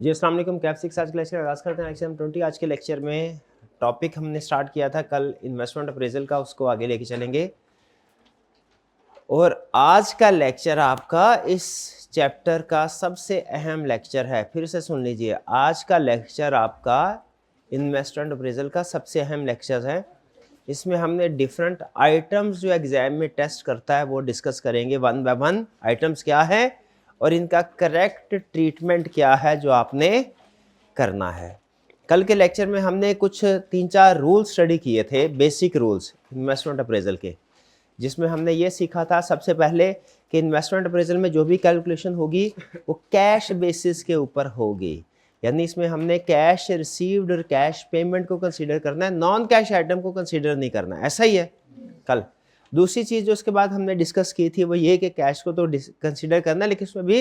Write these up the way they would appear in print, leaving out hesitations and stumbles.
जी अस्सलाम वालेकुम। Cap six आज के लेक्चर आगाज़ करते हैं। लेक्चर 20। आज के लेक्चर में टॉपिक हमने स्टार्ट किया था कल इन्वेस्टमेंट अप्रेजल का, उसको आगे लेके चलेंगे। और आज का लेक्चर आपका इस चैप्टर का सबसे अहम लेक्चर है। फिर से सुन लीजिए, आज का लेक्चर आपका इन्वेस्टमेंट अप्रेजल का सबसे अहम लेक्चर है। इसमें हमने डिफरेंट आइटम्स जो एग्जाम में टेस्ट करता है वो डिस्कस करेंगे वन बाय वन। आइटम्स क्या है और इनका करेक्ट ट्रीटमेंट क्या है जो आपने करना है। कल के लेक्चर में हमने कुछ 3-4 रूल्स स्टडी किए थे, बेसिक रूल्स इन्वेस्टमेंट अप्रेजल के, जिसमें हमने ये सीखा था सबसे पहले कि इन्वेस्टमेंट अप्रेजल में जो भी कैलकुलेशन होगी वो कैश बेसिस के ऊपर होगी। यानी इसमें हमने कैश रिसीव्ड और कैश पेमेंट को कंसीडर करना है, नॉन कैश आइटम को कंसीडर नहीं करना। ऐसा ही है कल। दूसरी चीज़ जो उसके बाद हमने डिस्कस की थी वो ये कि कैश को तो कंसीडर करना है, लेकिन उसमें भी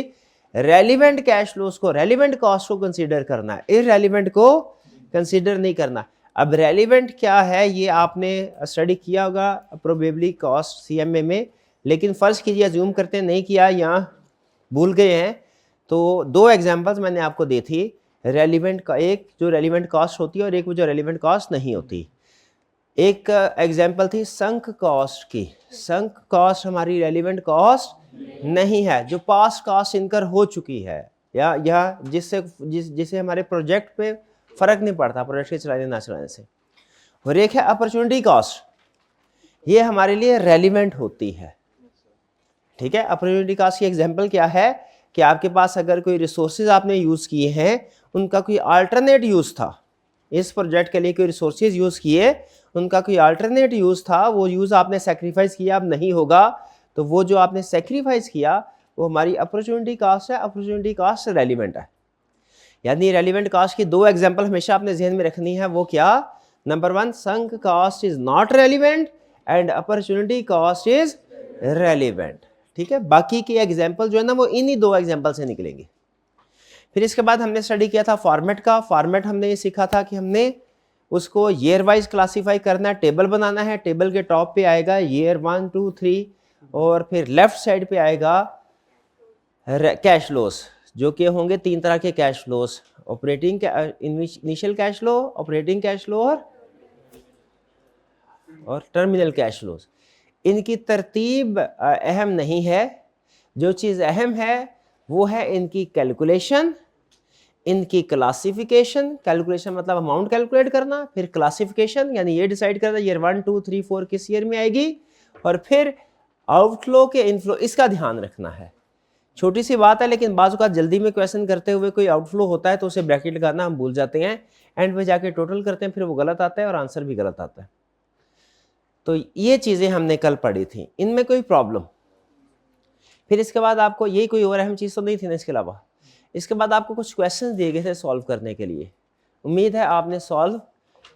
रेलिवेंट कैश फ्लोज को, रेलिवेंट कॉस्ट को कंसीडर करना है, इररेलिवेंट को कंसीडर नहीं करना। अब रेलिवेंट क्या है ये आपने स्टडी किया होगा प्रोबेबली कॉस्ट सीएमए में, लेकिन फर्ज कीजिए जूम करते नहीं किया या भूल गए हैं, तो दो एग्जांपल्स मैंने आपको दी थी रेलिवेंट का, एक जो रेलिवेंट कॉस्ट होती है और एक वो जो रेलिवेंट कॉस्ट नहीं होती। एक एग्जांपल थी संक कॉस्ट की। संक कॉस्ट हमारी रेलिवेंट कॉस्ट नहीं है, जो पास्ट कॉस्ट इनकर हो चुकी है या जिससे हमारे प्रोजेक्ट पे फर्क नहीं पड़ता प्रोजेक्ट के चलाने ना चलाने से। और एक है अपॉर्चुनिटी कॉस्ट, ये हमारे लिए रेलिवेंट होती है। ठीक है, अपॉर्चुनिटी कॉस्ट की एग्जांपल क्या है कि आपके पास अगर कोई रिसोर्सेज आपने यूज़ किए हैं, उनका कोई अल्टरनेट यूज़ था, इस प्रोजेक्ट के लिए कोई रिसोर्सेज यूज़ किए, उनका कोई अल्टरनेट यूज़ था, वो यूज़ आपने सेक्रीफाइस किया, अब नहीं होगा, तो वो जो आपने सेक्रीफाइस किया वो हमारी अपॉर्चुनिटी कॉस्ट है। अपॉर्चुनिटी कॉस्ट रेलिवेंट है। यानी रेलिवेंट कॉस्ट की दो एग्जांपल हमेशा आपने जहन में रखनी है। वो क्या? Number 1, sunk cost is not relevant and opportunity cost is relevant. ठीक है, बाकी की एग्जांपल जो है ना वो इन्हीं दो एग्जांपल से निकलेंगे। फिर इसके बाद हमने स्टडी किया था फॉर्मेट का। फॉर्मेट हमने ये सीखा था कि हमने उसको ईयर वाइज क्लासीफाई करना है, टेबल बनाना है। टेबल के टॉप पे आएगा ईयर 1, 2, 3 और फिर लेफ्ट साइड पे आएगा कैश फ्लोस, जो कि होंगे 3 तरह के cash flows, operating initial cash flow, operating cash flow और टर्मिनल कैश फ्लोस। इनकी तरतीब अहम नहीं है, जो चीज़ अहम है वो है इनकी कैलकुलेशन, इनकी क्लासिफिकेशन। कैलकुलेशन मतलब अमाउंट कैलकुलेट करना, फिर क्लासिफिकेशन यानी ये डिसाइड करना ईयर 1, 2, 3, 4 किस ईयर में आएगी, और फिर आउटफ्लो के इनफ्लो, इसका ध्यान रखना है। छोटी सी बात है, लेकिन बाज़ औक़ात जल्दी में क्वेश्चन करते हुए कोई आउटफ्लो होता है तो उसे ब्रैकेट लगाना हम भूल जाते हैं, एंड में जाके टोटल करते हैं, फिर वो गलत आता है और आंसर भी गलत आता है। तो ये चीज़ें हमने कल पढ़ी थी, इनमें कोई प्रॉब्लम? फिर इसके बाद आपको यही कोई और अहम चीज़ तो नहीं थी ना इसके अलावा? इसके बाद आपको कुछ क्वेश्चन दिए गए थे सॉल्व करने के लिए। उम्मीद है आपने सॉल्व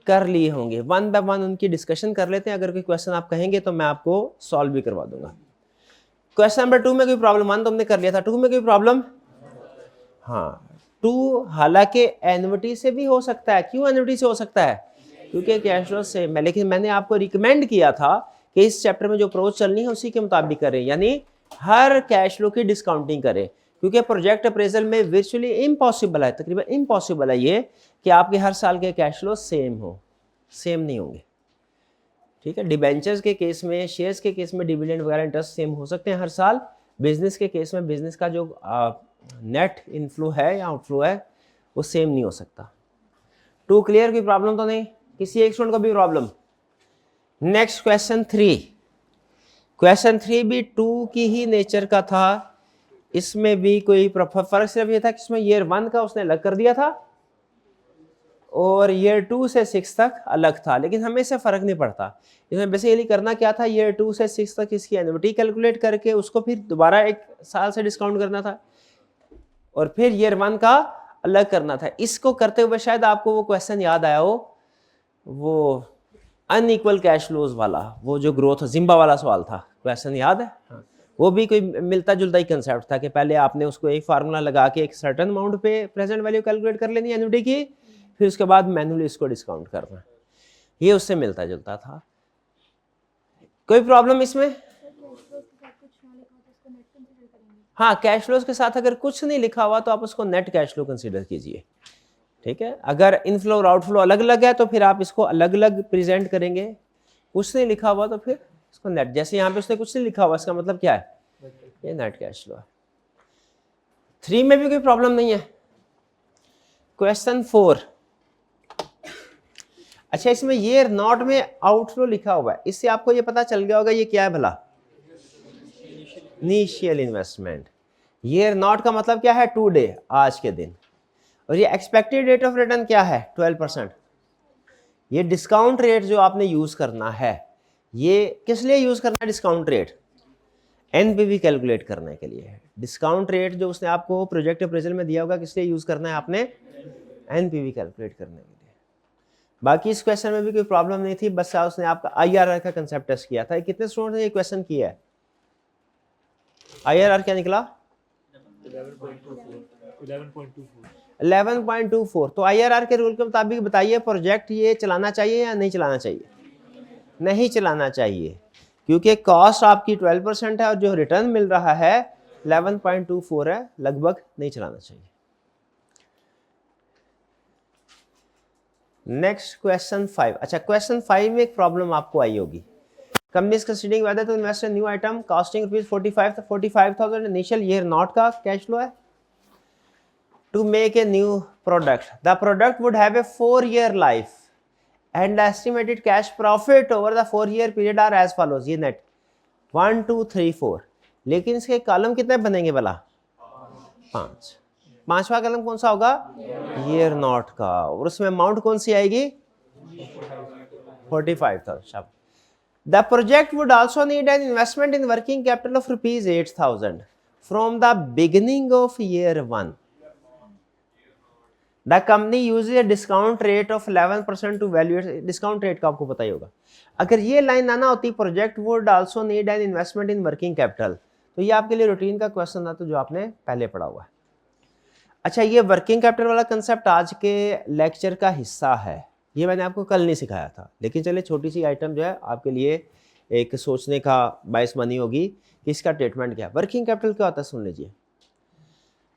कर लिए होंगे। वन बाय वन उनकी डिस्कशन कर लेते हैं। अगर कोई क्वेश्चन आप कहेंगे तो मैं आपको सॉल्व भी करवा दूंगा। क्वेश्चन नंबर 2 में कोई प्रॉब्लम? 1 तो हमने कर लिया था, 2 में कोई प्रॉब्लम? हाँ, 2 हालांकि एन्युटी से भी हो सकता है। क्यों एन्युटी से हो सकता है? क्योंकि कैश फ्लो सेम है, लेकिन मैंने आपको रिकमेंड किया था कि इस चैप्टर में जो अप्रोच चलनी है उसी के मुताबिक करें, यानी हर कैश फ्लो की डिस्काउंटिंग करें, क्योंकि प्रोजेक्ट अप्रेजल में वर्चुअली इम्पॉसिबल है, तकरीबन इम्पॉसिबल है ये कि आपके हर साल के कैश फ्लो सेम हो, सेम नहीं होंगे। ठीक है, डिबेंचर्स के केस में, शेयर्स के केस में डिविडेंड वगैरह इंटरेस्ट सेम हो सकते हैं हर साल। बिजनेस के केस में बिजनेस का जो नेट इनफ्लो है या आउटफ्लो है वो सेम नहीं हो सकता। 2 क्लियर? कोई प्रॉब्लम तो नहीं? किसी एक स्टूडेंट को भी प्रॉब्लम? Next question 3। क्वेश्चन 3 भी 2 की ही नेचर का था। इसमें भी कोई फर्क सिर्फ ये था कि इसमें ईयर 1 का उसने अलग कर दिया था और ईयर 2 से 6 तक अलग था, लेकिन हमें इससे फर्क नहीं पड़ता। इसमें बेसिकली करना क्या था, ईयर 2 से 6 तक इसकी एन्युटी कैलकुलेट करके उसको फिर दोबारा एक साल से डिस्काउंट करना था और फिर ईयर 1 का अलग करना था। इसको करते हुए शायद आपको वो क्वेश्चन याद आया हो, वो अनइक्वल कैश फ्लोज वाला, वो जो ग्रोथ जिम्बा वाला सवाल था, क्वेश्चन याद है? हाँ, वो भी कोई मिलता जुलता ही कंसेप्ट था कि पहले आपने उसको एक फार्मूला लगा के एक सर्टेन अमाउंट पे प्रेजेंट वैल्यू कैलकुलेट कर लेनी एन्युटी की, फिर उसके बाद मैन्युअली इसको डिस्काउंट करना। ये उससे मिलता जुलता था। कोई प्रॉब्लम इसमें? हाँ, कैश फ्लोज के साथ अगर कुछ नहीं लिखा हुआ तो आप उसको नेट कैश फ्लो कंसीडर कीजिए, ठीक है। अगर इनफ्लो और आउटफ्लो अलग अलग है तो फिर आप इसको अलग अलग प्रेजेंट करेंगे, कुछ नहीं लिखा हुआ तो फिर इसको नेट, जैसे यहाँ पे उसने कुछ नहीं लिखा हुआ इसका मतलब क्या है, ये नेट कैश फ्लो है। 3 में भी कोई प्रॉब्लम नहीं है। क्वेश्चन 4, अच्छा इसमें ये नॉट में आउटफ्लो लिखा हुआ है, इससे आपको ये पता चल गया होगा ये क्या है भला, इनिशियल इन्वेस्टमेंट। ईयर नॉट का मतलब क्या है, टुडे, आज के दिन, और ये एक्सपेक्टेड रेट ऑफ रिटर्न क्या है, 12%। ये डिस्काउंट रेट जो आपने यूज करना है, ये किस लिए यूज करना है डिस्काउंट रेट, एनपीवी कैलकुलेट करने के लिए है। डिस्काउंट रेट जो उसने आपको प्रोजेक्ट अप्रेजल में दिया होगा किस लिए यूज करना है आपने, एनपीवी कैलकुलेट करने के लिए। बाकी इस क्वेश्चन में भी कोई प्रॉब्लम नहीं थी, बस उसने आपका आईआरआर का कंसेप्ट टेस्ट किया था। कितने स्टूडेंट ने ये क्वेश्चन किया है, आईआरआर क्या निकला, 11.24। तो आईआरआर के रूल के मुताबिक बताइए प्रोजेक्ट ये चलाना चाहिए या नहीं चलाना चाहिए, नहीं चलाना चाहिए, क्योंकि कॉस्ट आपकी 12% है और जो रिटर्न मिल रहा है 11.24 है, लगभग नहीं चलाना चाहिए। Next question 5। अच्छा क्वेश्चन 5 में एक प्रॉब्लम आपको आई होगी, company is considering whether to invest in new item costing ₹45,000 initial year not का कैश फ्लो है to make a new product. The product would have a 4-year life and the estimated cash profit over the 4-year period are as follows. ये net 1 2 3 4, लेकिन इसके column कितने बनेंगे भला, 5। पांचवा column कौन सा होगा, ईयर नॉट का, और उसमें अमाउंट कौन सी आएगी, 45,000। The project would also need an investment in working capital of ₹8,000 from the beginning of year 1. The company uses a discount rate of 11% to value. Discount rate का आपको पता ही होगा। अगर ये लाइन आना होती project would also need an investment in working capital, तो ये आपके लिए रूटीन का क्वेश्चन था, तो जो आपने पहले पढ़ा हुआ है। अच्छा ये वर्किंग कैपिटल वाला कंसेप्ट आज के लेक्चर का हिस्सा है, ये मैंने आपको कल नहीं सिखाया था, लेकिन चलिए छोटी सी आइटम जो है आपके लिए एक सोचने का बायस बनी होगी कि इसका ट्रीटमेंट क्या है। वर्किंग कैपिटल क्या होता है सुन लीजिए।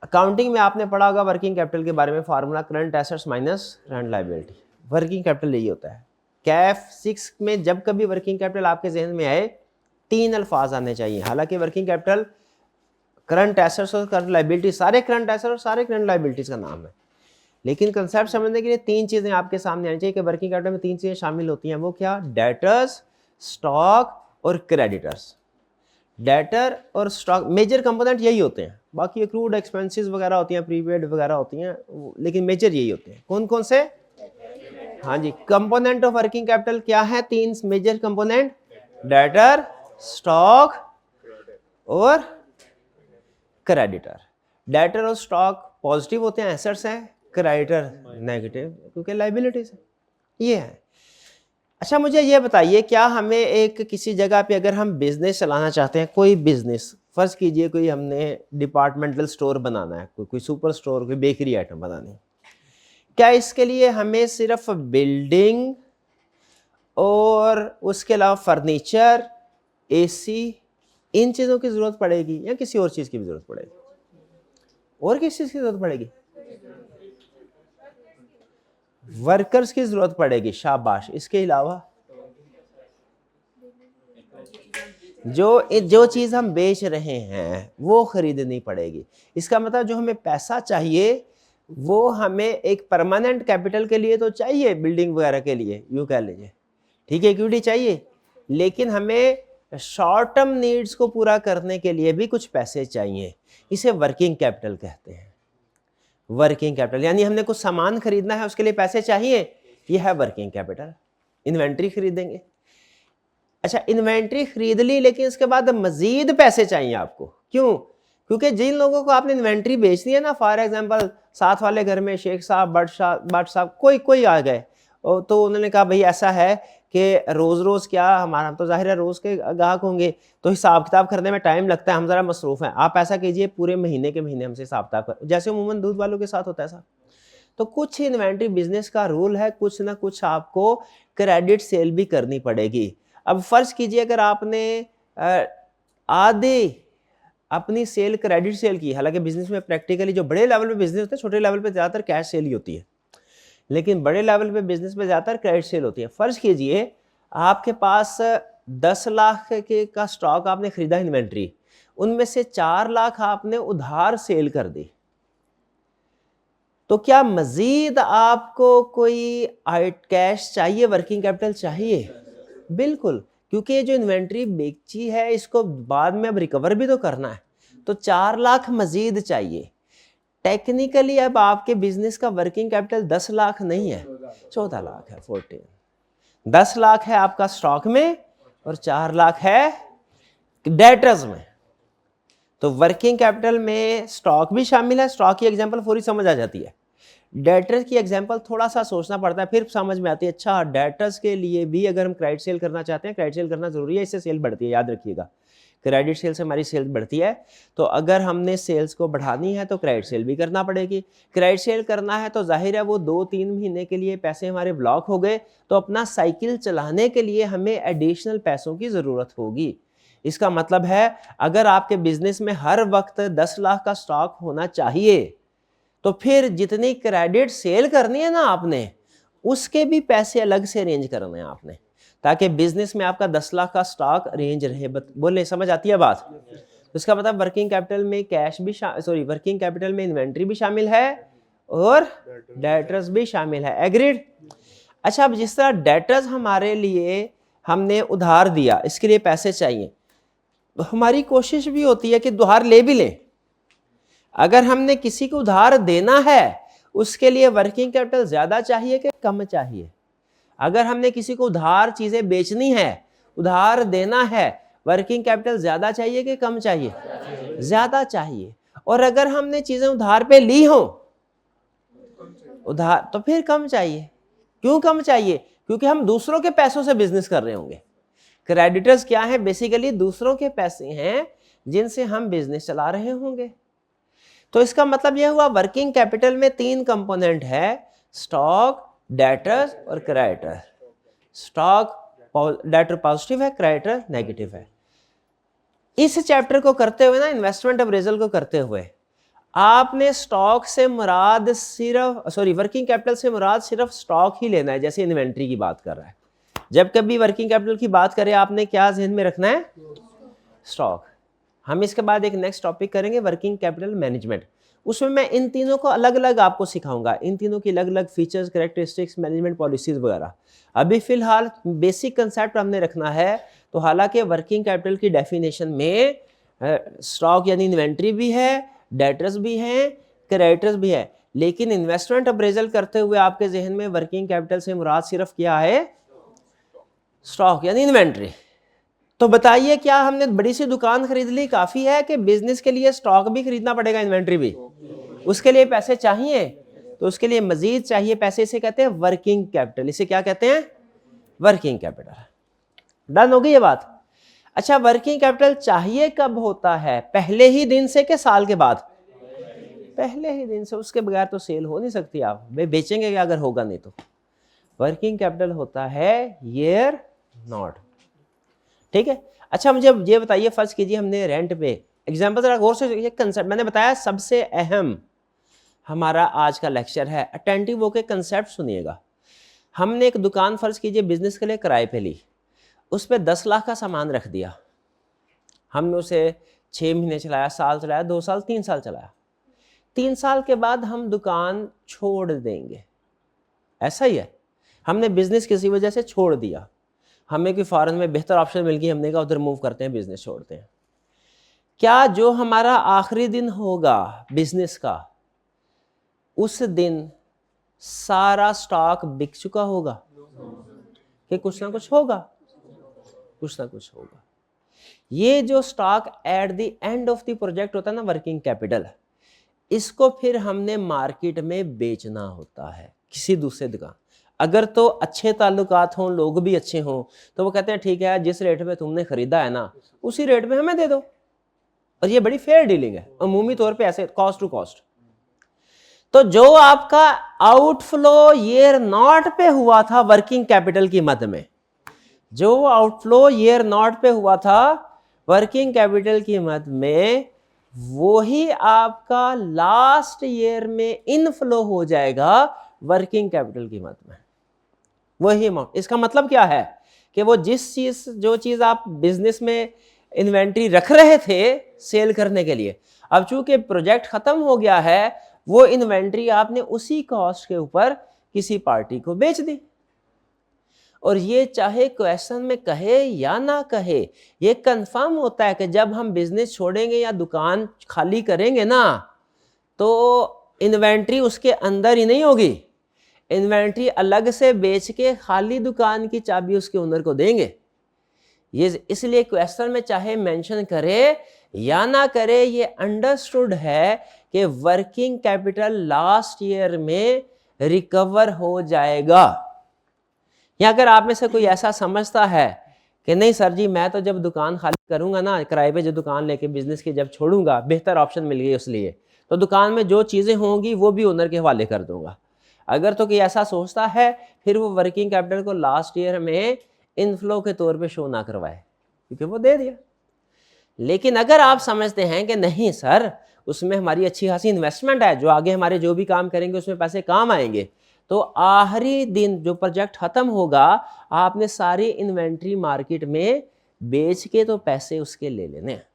अकाउंटिंग में आपने पढ़ा होगा वर्किंग कैपिटल के बारे में, formula current assets minus current liability. Working capital यही होता है। कैफ 6 में जब कभी वर्किंग कैपिटल आपके जहन में आए 3 अल्फाज आने चाहिए। हालांकि वर्किंग कैपिटल करंट एसेट्स और करंट लायबिलिटी, सारे करंट एसेट्स और सारे करंट लायबिलिटीज का नाम है, लेकिन कंसेप्ट समझने के लिए 3 चीजें आपके सामने आनी चाहिए कि वर्किंग कैपिटल में 3 चीजें शामिल होती हैं। वो क्या, डेटर्स, स्टॉक और क्रेडिटर्स। डेटर और स्टॉक मेजर कंपोनेंट यही होते हैं, बाकी एक्रूड एक्सपेंसेस वगैरह होती हैं, प्रीपेड वगैरह होती हैं, लेकिन मेजर यही होते हैं। कौन कौन से, हाँ जी, कंपोनेंट ऑफ वर्किंग कैपिटल क्या है, 3 मेजर कंपोनेंट, डेटर, स्टॉक और क्रेडिटर। डेटर और स्टॉक पॉजिटिव होते हैं, एसेट्स हैं, क्रेडिटर नेगेटिव क्योंकि लायबिलिटीज है, ये है। अच्छा मुझे ये बताइए, क्या हमें एक किसी जगह पे अगर हम बिजनेस चलाना चाहते हैं, कोई बिजनेस, फर्ज कीजिए कोई हमने डिपार्टमेंटल स्टोर बनाना है, कोई सुपर स्टोर, कोई बेकरी आइटम बनानी है, क्या इसके लिए हमें सिर्फ बिल्डिंग और उसके अलावा फर्नीचर, एसी, इन चीज़ों की ज़रूरत पड़ेगी या किसी और चीज़ की भी ज़रूरत पड़ेगी, और किस चीज़ की ज़रूरत पड़ेगी, वर्कर्स की ज़रूरत पड़ेगी, शाबाश। इसके अलावा जो चीज़ हम बेच रहे हैं वो खरीदनी पड़ेगी। इसका मतलब जो हमें पैसा चाहिए वो हमें एक परमानेंट कैपिटल के लिए तो चाहिए, बिल्डिंग वगैरह के लिए यूँ कह लीजिए, ठीक है, इक्विटी चाहिए, लेकिन हमें शॉर्ट टर्म नीड्स को पूरा करने के लिए भी कुछ पैसे चाहिए। इसे वर्किंग कैपिटल कहते हैं। वर्किंग कैपिटल यानी हमने कुछ सामान खरीदना है, उसके लिए पैसे चाहिए, ये है वर्किंग कैपिटल। इन्वेंट्री खरीदेंगे, अच्छा इन्वेंट्री खरीद ली, लेकिन इसके बाद मजीद पैसे चाहिए आपको, क्यों, क्योंकि जिन लोगों को आपने इन्वेंट्री बेचनी है ना, फॉर एग्जांपल साथ वाले घर में शेख साहब, भट्ट साहब, कोई आ गए, तो उन्होंने कहा भाई ऐसा है कि रोज़ क्या, हमारा तो जाहिर है रोज़ के ग्राहक होंगे, तो हिसाब किताब करने में टाइम लगता है, हम ज़रा मसरूफ़ हैं, आप ऐसा कीजिए पूरे महीने के महीने हमसे हिसाब किताब कर, जैसे उमूमन दूध वालों के साथ होता है साहब। तो कुछ इन्वेंट्री बिजनेस का रूल है, कुछ ना कुछ आपको क्रेडिट सेल भी करनी पड़ेगी। अब फर्ज कीजिए अगर आपने अपनी सेल क्रेडिट सेल की, हालांकि बिजनेस में प्रैक्टिकली जो बड़े लेवल पे बिजनेस होते हैं, छोटे लेवल पे ज़्यादातर कैश सेल ही होती है, लेकिन बड़े लेवल पे बिजनेस में ज़्यादातर क्रेडिट सेल होती है। फ़र्ज़ कीजिए आपके पास 10 लाख के का स्टॉक आपने खरीदा इन्वेंट्री, उनमें से 4 लाख आपने उधार सेल कर दी, तो क्या मजीद आपको कोई कैश चाहिए, वर्किंग कैपिटल चाहिए? बिल्कुल, क्योंकि ये जो इन्वेंट्री बेची है इसको बाद में अब रिकवर भी तो करना है, तो 4 लाख मजीद चाहिए। टेक्निकली अब आपके बिजनेस का वर्किंग कैपिटल 10 लाख नहीं है, 14 लाख है, 14। 10 लाख है आपका स्टॉक में और 4 लाख है डेटर्स में। तो वर्किंग कैपिटल में स्टॉक भी शामिल है, स्टॉक की एग्जांपल पूरी समझ आ जाती है। डेटर्स की एग्जांपल थोड़ा सा सोचना पड़ता है, फिर समझ में आती है। अच्छा, डेटर्स के लिए भी अगर हम क्रेडिट सेल करना चाहते हैं, क्रेडिट सेल करना जरूरी है, इससे सेल बढ़ती है, याद रखिएगा। क्रेडिट सेल से हमारी सेल बढ़ती है, तो अगर हमने सेल्स को बढ़ानी है तो क्रेडिट सेल भी करना पड़ेगी। क्रेडिट सेल करना है तो जाहिर है वो 2-3 महीने के लिए पैसे हमारे ब्लॉक हो गए, तो अपना साइकिल चलाने के लिए हमें एडिशनल पैसों की ज़रूरत होगी। इसका मतलब है अगर आपके बिजनेस में हर वक्त 10 लाख का स्टॉक होना चाहिए, तो फिर जितनी क्रेडिट सेल करनी है ना आपने, उसके भी पैसे अलग से अरेंज करने हैं आपने, ताकि बिजनेस में आपका 10 लाख का स्टॉक अरेंज रहे। बोले समझ आती है बात? तो इसका मतलब वर्किंग कैपिटल में कैश भी वर्किंग कैपिटल में इन्वेंट्री भी शामिल है और डेटर्स भी शामिल है। एग्रीड? अच्छा, अब जिस तरह डेटर्स हमारे लिए हमने उधार दिया, इसके लिए पैसे चाहिए, तो हमारी कोशिश भी होती है कि उधार ले भी लें। अगर हमने किसी को उधार देना है, उसके लिए वर्किंग कैपिटल ज्यादा चाहिए कि कम चाहिए? अगर हमने किसी को उधार चीजें बेचनी है, उधार देना है, वर्किंग कैपिटल ज्यादा चाहिए कि कम चाहिए? ज्यादा चाहिए। और अगर हमने चीजें उधार पे ली हो उधार, तो फिर कम चाहिए। क्यों कम चाहिए? क्योंकि हम दूसरों के पैसों से बिजनेस कर रहे होंगे। क्रेडिटर्स क्या है? बेसिकली दूसरों के पैसे हैं जिनसे हम बिजनेस चला रहे होंगे। तो इसका मतलब यह हुआ वर्किंग कैपिटल में 3 कंपोनेंट है, स्टॉक, डेटर्स और क्रेडिटर। स्टॉक डेटर पॉजिटिव है, क्रेडिटर नेगेटिव है। इस चैप्टर को करते हुए ना, इन्वेस्टमेंट अप्रेजल को करते हुए, आपने स्टॉक से मुराद सिर्फ वर्किंग कैपिटल से मुराद सिर्फ स्टॉक ही लेना है, जैसे इन्वेंट्री की बात कर रहा है। जब कभी वर्किंग कैपिटल की बात करें, आपने क्या ध्यान में रखना है? स्टॉक। हम इसके बाद एक नेक्स्ट टॉपिक करेंगे वर्किंग कैपिटल मैनेजमेंट, उसमें मैं इन तीनों को अलग अलग आपको सिखाऊंगा, इन तीनों की अलग अलग फीचर्स, कैरेक्टरिस्टिक्स, मैनेजमेंट पॉलिसीज वगैरह। अभी फिलहाल बेसिक कंसेप्ट हमने रखना है। तो हालांकि वर्किंग कैपिटल की डेफिनेशन में स्टॉक यानी इन्वेंट्री भी है, डेटर्स भी हैं, क्रेडिटर्स भी है, लेकिन इन्वेस्टमेंट अप्रेजल करते हुए आपके जहन में वर्किंग कैपिटल से मुराद सिर्फ क्या है? स्टॉक यानी इन्वेंट्री। तो बताइए, क्या हमने बड़ी सी दुकान खरीद ली काफी है कि बिजनेस के लिए स्टॉक भी खरीदना पड़ेगा, इन्वेंट्री भी? उसके लिए पैसे चाहिए, तो उसके लिए मजीद चाहिए पैसे। इसे कहते हैं वर्किंग कैपिटल। इसे क्या कहते हैं? Working capital. डन हो गई ये बात? अच्छा, वर्किंग कैपिटल चाहिए कब होता है? पहले ही दिन से कि साल के बाद? पहले ही दिन से। उसके बगैर तो सेल हो नहीं सकती। आप भाई बेचेंगे क्या अगर होगा नहीं तो? वर्किंग कैपिटल होता है ईयर नॉट। ठीक है। अच्छा, मुझे ये बताइए, फर्ज कीजिए हमने रेंट पे, एग्जांपल जरा गौर से, ये कंसेप्ट मैंने बताया सबसे अहम हमारा आज का लेक्चर है, अटेंटिव होकर कंसेप्ट सुनिएगा। हमने एक दुकान फर्ज कीजिए बिजनेस के लिए किराए पे ली, उस पर 10 लाख का सामान रख दिया, हमने उसे 6 महीने चलाया, साल चलाया, 2 साल, 3 साल चलाया। 3 साल के बाद हम दुकान छोड़ देंगे, ऐसा ही है। हमने बिजनेस किसी वजह से छोड़ दिया, हमें कोई फॉरेन में बेहतर ऑप्शन मिल गई, हमने कहा उधर मूव करते हैं, बिजनेस छोड़ते हैं। क्या जो हमारा आखिरी दिन होगा बिजनेस का, उस दिन सारा स्टॉक बिक चुका होगा कि कुछ ना कुछ होगा? कुछ ना कुछ होगा। ये जो stock at the end of the project होता है ना, वर्किंग कैपिटल, इसको फिर हमने मार्केट में बेचना होता है किसी दूसरे दुकान। अगर तो अच्छे ताल्लुकात हों, लोग भी अच्छे हों, तो वो कहते हैं ठीक है, जिस रेट में तुमने खरीदा है ना, उसी रेट में हमें दे दो। और ये बड़ी फेयर डीलिंग है अमूमी तौर पे, ऐसे कॉस्ट टू कॉस्ट। तो जो आपका आउटफ्लो ईयर नॉट पे हुआ था वर्किंग कैपिटल की मद में, जो आउटफ्लो ईयर नॉट पे हुआ था वर्किंग कैपिटल की मद में, वही आपका लास्ट ईयर में इनफ्लो हो जाएगा वर्किंग कैपिटल की मद में, वही अमाउंट। इसका मतलब क्या है कि वो जो चीज आप बिजनेस में इन्वेंट्री रख रहे थे सेल करने के लिए, अब चूंकि प्रोजेक्ट खत्म हो गया है, वो इन्वेंट्री आपने उसी कॉस्ट के ऊपर किसी पार्टी को बेच दी। और ये चाहे क्वेश्चन में कहे या ना कहे, ये कंफर्म होता है कि जब हम बिजनेस छोड़ेंगे या दुकान खाली करेंगे ना, तो इन्वेंट्री उसके अंदर ही नहीं होगी, इन्वेंट्री अलग से बेच के खाली दुकान की चाबी उसके ओनर को देंगे। ये इसलिए क्वेश्चन में चाहे मेंशन करे या ना करे, ये अंडरस्टूड है कि वर्किंग कैपिटल लास्ट ईयर में रिकवर हो जाएगा। या अगर आप में से कोई ऐसा समझता है कि नहीं सर जी, मैं तो जब दुकान खाली करूंगा ना, किराए पे जो दुकान लेके बिजनेस की जब छोड़ूंगा, बेहतर ऑप्शन मिल गई उसलिए, तो दुकान में जो चीज़ें होंगी वो भी ओनर के हवाले कर दूंगा, अगर तो कोई ऐसा सोचता है, फिर वो वर्किंग कैपिटल को लास्ट ईयर में इनफ्लो के तौर पे शो ना करवाए, क्योंकि वो दे दिया। लेकिन अगर आप समझते हैं कि नहीं सर, उसमें हमारी अच्छी खासी इन्वेस्टमेंट है, जो आगे हमारे जो भी काम करेंगे उसमें पैसे काम आएंगे, तो आखिरी दिन जो प्रोजेक्ट खत्म होगा, आपने सारी इन्वेंट्री मार्केट में बेच के तो पैसे उसके ले लेने हैं।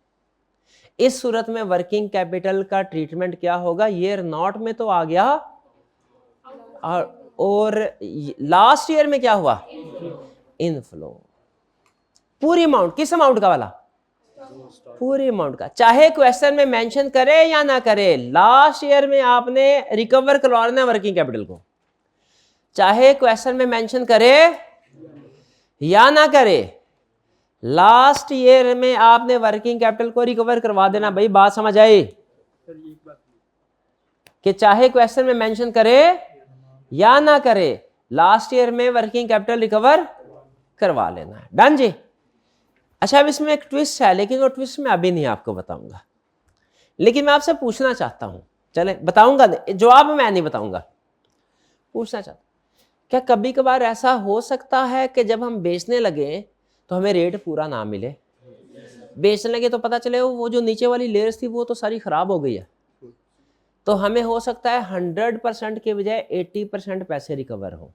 इस सूरत में वर्किंग कैपिटल का ट्रीटमेंट क्या होगा, ईयर नॉट में तो आ गया, और लास्ट ईयर में क्या हुआ, इनफ्लो। पूरी अमाउंट, किस अमाउंट का वाला, पूरी अमाउंट का, चाहे क्वेश्चन में मेंशन करे या ना करे, लास्ट ईयर में आपने रिकवर करवाना है वर्किंग कैपिटल को, चाहे क्वेश्चन में मेंशन करे या ना करे, लास्ट ईयर में आपने वर्किंग कैपिटल को रिकवर करवा देना। भाई बात समझ आई कि चाहे क्वेश्चन में मेंशन करे या ना करे, लास्ट ईयर में वर्किंग कैपिटल रिकवर करवा लेना है। डन जी। अच्छा, अब इसमें एक ट्विस्ट है, लेकिन वो ट्विस्ट मैं अभी नहीं आपको बताऊंगा, लेकिन मैं आपसे पूछना चाहता हूं, चले बताऊंगा, जवाब मैं नहीं बताऊंगा, पूछना चाहता, क्या कभी कभार ऐसा हो सकता है कि जब हम बेचने लगे तो हमें रेट पूरा ना मिले, बेचने लगे तो पता चले वो जो नीचे वाली लेयर्स थी वो तो सारी खराब हो गई है, तो हमें हो सकता है 100% के बजाय 80% पैसे रिकवर हो।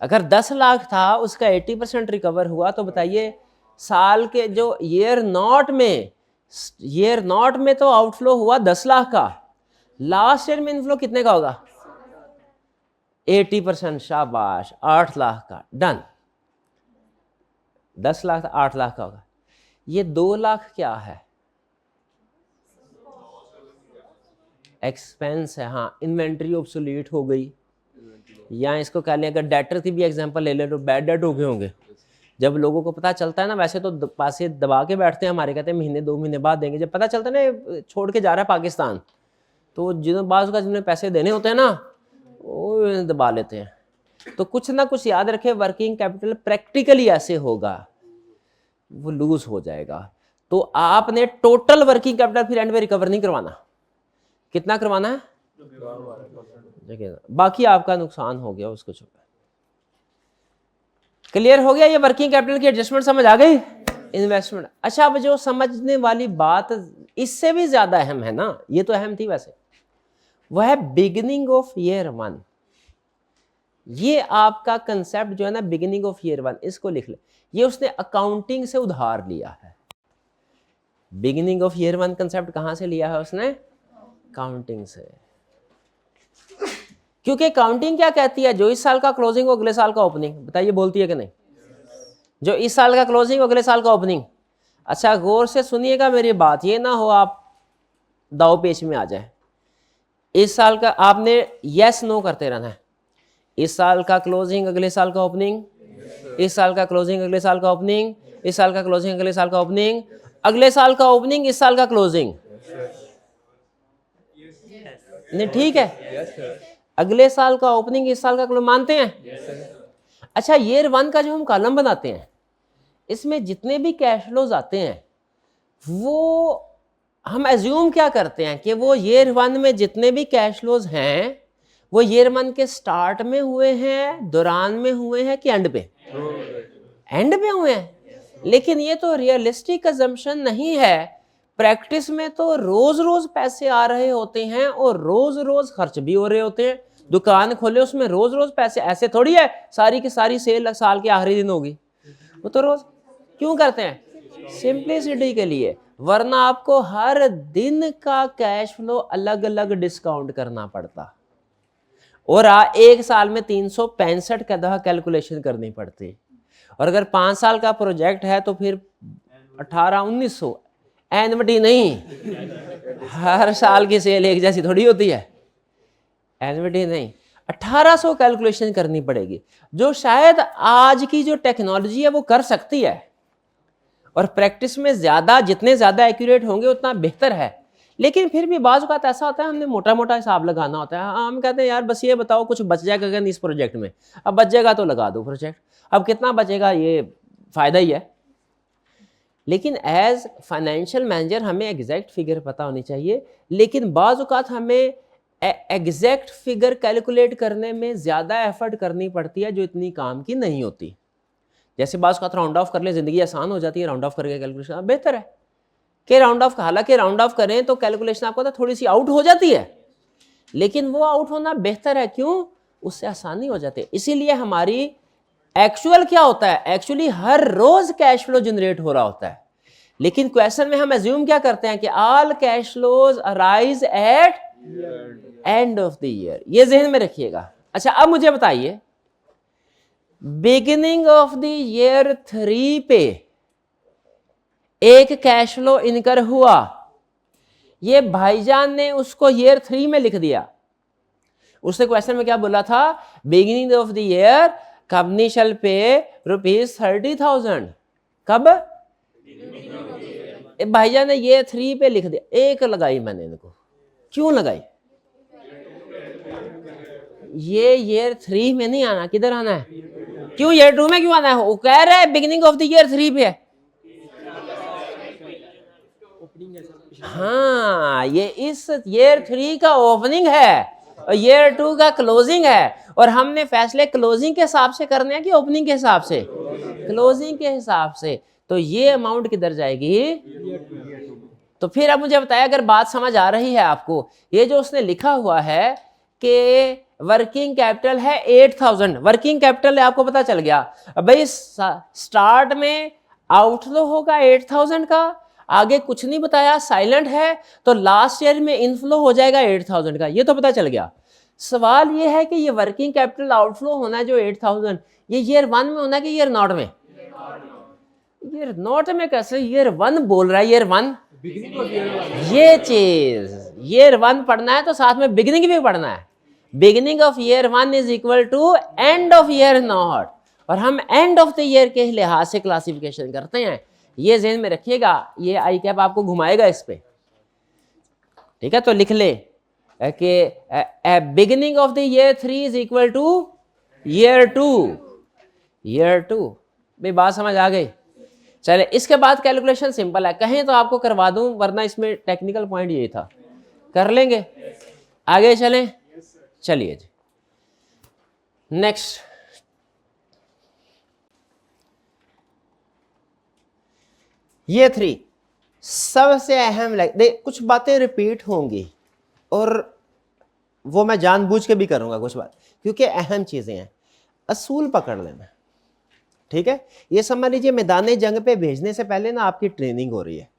अगर 10 लाख था, उसका 80% रिकवर हुआ, तो बताइए साल के जो ईयर नॉट में तो आउटफ्लो हुआ 10 लाख का, लास्ट ईयर में इनफ्लो कितने का होगा, 80%। शाबाश, 8 लाख का। डन। 10 लाख 8 लाख का होगा। ये 2 लाख क्या है, एक्सपेंस है। हाँ, इन्वेंट्री ऑब्सोलीट हो गई, या इसको कह लें, अगर डेटर की भी एग्जांपल ले ले तो बैड डेट हो गए होंगे। जब लोगों को पता चलता है ना, वैसे तो पैसे दबा के बैठते हैं हमारे, कहते हैं महीने 2 महीने बाद देंगे, जब पता चलता है ना छोड़ के जा रहा है पाकिस्तान, तो जिन्हें पैसे देने होते हैं ना, वो दबा लेते हैं। तो कुछ ना कुछ याद रखे, वर्किंग कैपिटल प्रैक्टिकली ऐसे होगा, वो लूज हो जाएगा। तो आपने टोटल वर्किंग कैपिटल फिर एंड में रिकवर नहीं करवाना। कितना करवाना है, बाकी आपका नुकसान हो गया उसको छोड़। क्लियर हो गया, ये वर्किंग कैपिटल की एडजस्टमेंट समझ आ गई, इन्वेस्टमेंट। अच्छा, अब जो समझने वाली बात इससे भी ज्यादा अहम है ना, ये तो अहम थी वैसे, वह है बिगिनिंग ऑफ ईयर 1। ये आपका कंसेप्ट जो है ना, बिगिनिंग ऑफ ईयर 1, इसको लिख ले। ये उसने अकाउंटिंग से उधार लिया है। बिगिनिंग ऑफ ईयर 1 कंसेप्ट कहां से लिया है उसने, अकाउंटिंग से। क्योंकि अकाउंटिंग क्या कहती है, जो इस साल का क्लोजिंग हो अगले साल का ओपनिंग, बताइए बोलती है कि नहीं, जो इस साल का क्लोजिंग अगले साल का ओपनिंग। अच्छा, गौर से सुनिएगा मेरी बात, ये ना हो आप दाव पेच में आ जाए। इस साल का आपने यस नो करते रहना है, इस साल का क्लोजिंग अगले साल का ओपनिंग, इस साल का क्लोजिंग अगले साल का ओपनिंग, इस साल का क्लोजिंग अगले साल का ओपनिंग, अगले साल का ओपनिंग इस साल का क्लोजिंग। नहीं ठीक है, अगले साल का ओपनिंग इस साल का क्लोजिंग, मानते हैं। अच्छा, ईयर 1 का जो हम कॉलम बनाते हैं, इसमें जितने भी कैश फ्लोज आते हैं, वो हम एज्यूम क्या करते हैं कि वो ईयर 1 में जितने भी कैश फ्लोज हैं, वो ईयर 1 के स्टार्ट में हुए हैं, दौरान में हुए हैं, कि एंड पे, एंड पे हुए हैं। लेकिन ये तो रियलिस्टिक अजम्पशन नहीं है। प्रैक्टिस में तो रोज रोज पैसे आ रहे होते हैं और रोज रोज खर्च भी हो रहे होते हैं। दुकान खोले उसमें रोज रोज पैसे, ऐसे थोड़ी है सारी की सारी सेल साल के आखिरी दिन होगी, वो तो रोज क्यों करते हैं? सिंपलिसिटी के लिए, वरना आपको हर दिन का कैश फ्लो अलग अलग डिस्काउंट करना पड़ता और एक साल में 365 का दफा कैलकुलेशन करनी पड़ती। और अगर 5 साल का प्रोजेक्ट है तो फिर 1800-1900 एनवटी नहीं, हर साल की सेल एक जैसी थोड़ी होती है, एनवटी नहीं, 1800 कैलकुलेशन करनी पड़ेगी, जो शायद आज की जो टेक्नोलॉजी है वो कर सकती है। और प्रैक्टिस में ज्यादा, जितने ज्यादा एक्यूरेट होंगे उतना बेहतर है। लेकिन फिर भी बाज़ औक़ात ऐसा होता है हमने मोटा मोटा हिसाब लगाना होता है। हम कहते हैं यार बस ये बताओ कुछ बच जाएगा अगर इस प्रोजेक्ट में, अब बच जाएगा तो लगा दो प्रोजेक्ट, अब कितना बचेगा ये फायदा ही है। लेकिन एज फाइनेंशियल मैनेजर हमें एग्जैक्ट फिगर पता होनी चाहिए, लेकिन बाज़ औक़ात हमें एग्जैक्ट फिगर कैलकुलेट करने में ज़्यादा एफर्ट करनी पड़ती है जो इतनी काम की नहीं होती। जैसे बाज़ औक़ात राउंड ऑफ कर ले, ज़िंदगी आसान हो जाती है, राउंड ऑफ करके कैलकुलेशन बेहतर है कि राउंड ऑफ, हालांकि राउंड ऑफ करें तो कैलकुलेशन आपको तो थोड़ी सी आउट हो जाती है, लेकिन वो आउट होना बेहतर है। क्यों? उससे आसानी हो जाती है। इसीलिए हमारी एक्चुअल क्या होता है, एक्चुअली हर रोज कैश फ्लो जनरेट हो रहा होता है, लेकिन क्वेश्चन में हम एज्यूम क्या करते हैं कि all cash flows arise at end of the year. ये जहन में रखिएगा। अच्छा अब मुझे बताइए, बिगिनिंग ऑफ द ईयर 3 पे एक कैश फ्लो इनकर हुआ, ये भाईजान ने उसको ईयर 3 में लिख दिया। उसने क्वेश्चन में क्या बोला था? Beginning of the year company shall पे ₹30,000। कब? भाईजान ने ये 3 पे लिख दिया, एक लगाई मैंने इनको। क्यों लगाई? ये ईयर 3 में नहीं आना, किधर आना है? क्यों ईयर 2 में क्यों आना है? वो कह रहा है बिगिनिंग ऑफ द ईयर 3 पे है। हाँ, ये इस ईयर 3 का ओपनिंग है और ईयर 2 का क्लोजिंग है, और हमने फैसले क्लोजिंग के हिसाब से करने हैं कि ओपनिंग के हिसाब से? क्लोजिंग के हिसाब से। तो ये अमाउंट किधर जाएगी? तो फिर अब मुझे बताया, अगर बात समझ आ रही है आपको, ये जो उसने लिखा हुआ है कि वर्किंग कैपिटल है 8000, वर्किंग कैपिटल है, आपको पता चल गया। अब भाई स्टार्ट में आउटफ्लो होगा 8000 का, आगे कुछ नहीं बताया, साइलेंट है, तो लास्ट ईयर में इनफ्लो हो जाएगा 8000 का, ये तो पता चल गया। सवाल ये है कि ये वर्किंग कैपिटल आउटफ्लो होना है जो 8000, ये ईयर 1 में होना है कि ईयर नॉट में? ईयर नॉट में कैसे? ईयर 1 बोल रहा है, ईयर 1 ये चीज ईयर 1 पढ़ना है तो साथ में बिगिनिंग भी पढ़ना है। Beginning of year 1 is equal to end of year not, और हम एंड ऑफ द ईयर के लिहाज से क्लासिफिकेशन करते हैं। ये ज़हन में रखिएगा, ये आई कैप आपको घुमाएगा इस पे, ठीक है? तो लिख ले कि beginning of the year 3 is equal two year 2। Year 2 भाई, बात समझ आ गई? चले, इसके बाद कैलकुलेशन सिंपल है, कहें तो आपको करवा दूं, वरना इसमें टेक्निकल पॉइंट यही था। कर लेंगे? आगे चलें? चलिए जी, नेक्स्ट। ये 3 सबसे अहम, कुछ बातें रिपीट होंगी और वो मैं जानबूझ के भी करूंगा कुछ बात, क्योंकि अहम चीजें हैं। असूल पकड़ लेना, ठीक है? ये समझ लीजिए मैदान जंग पे भेजने से पहले ना आपकी ट्रेनिंग हो रही है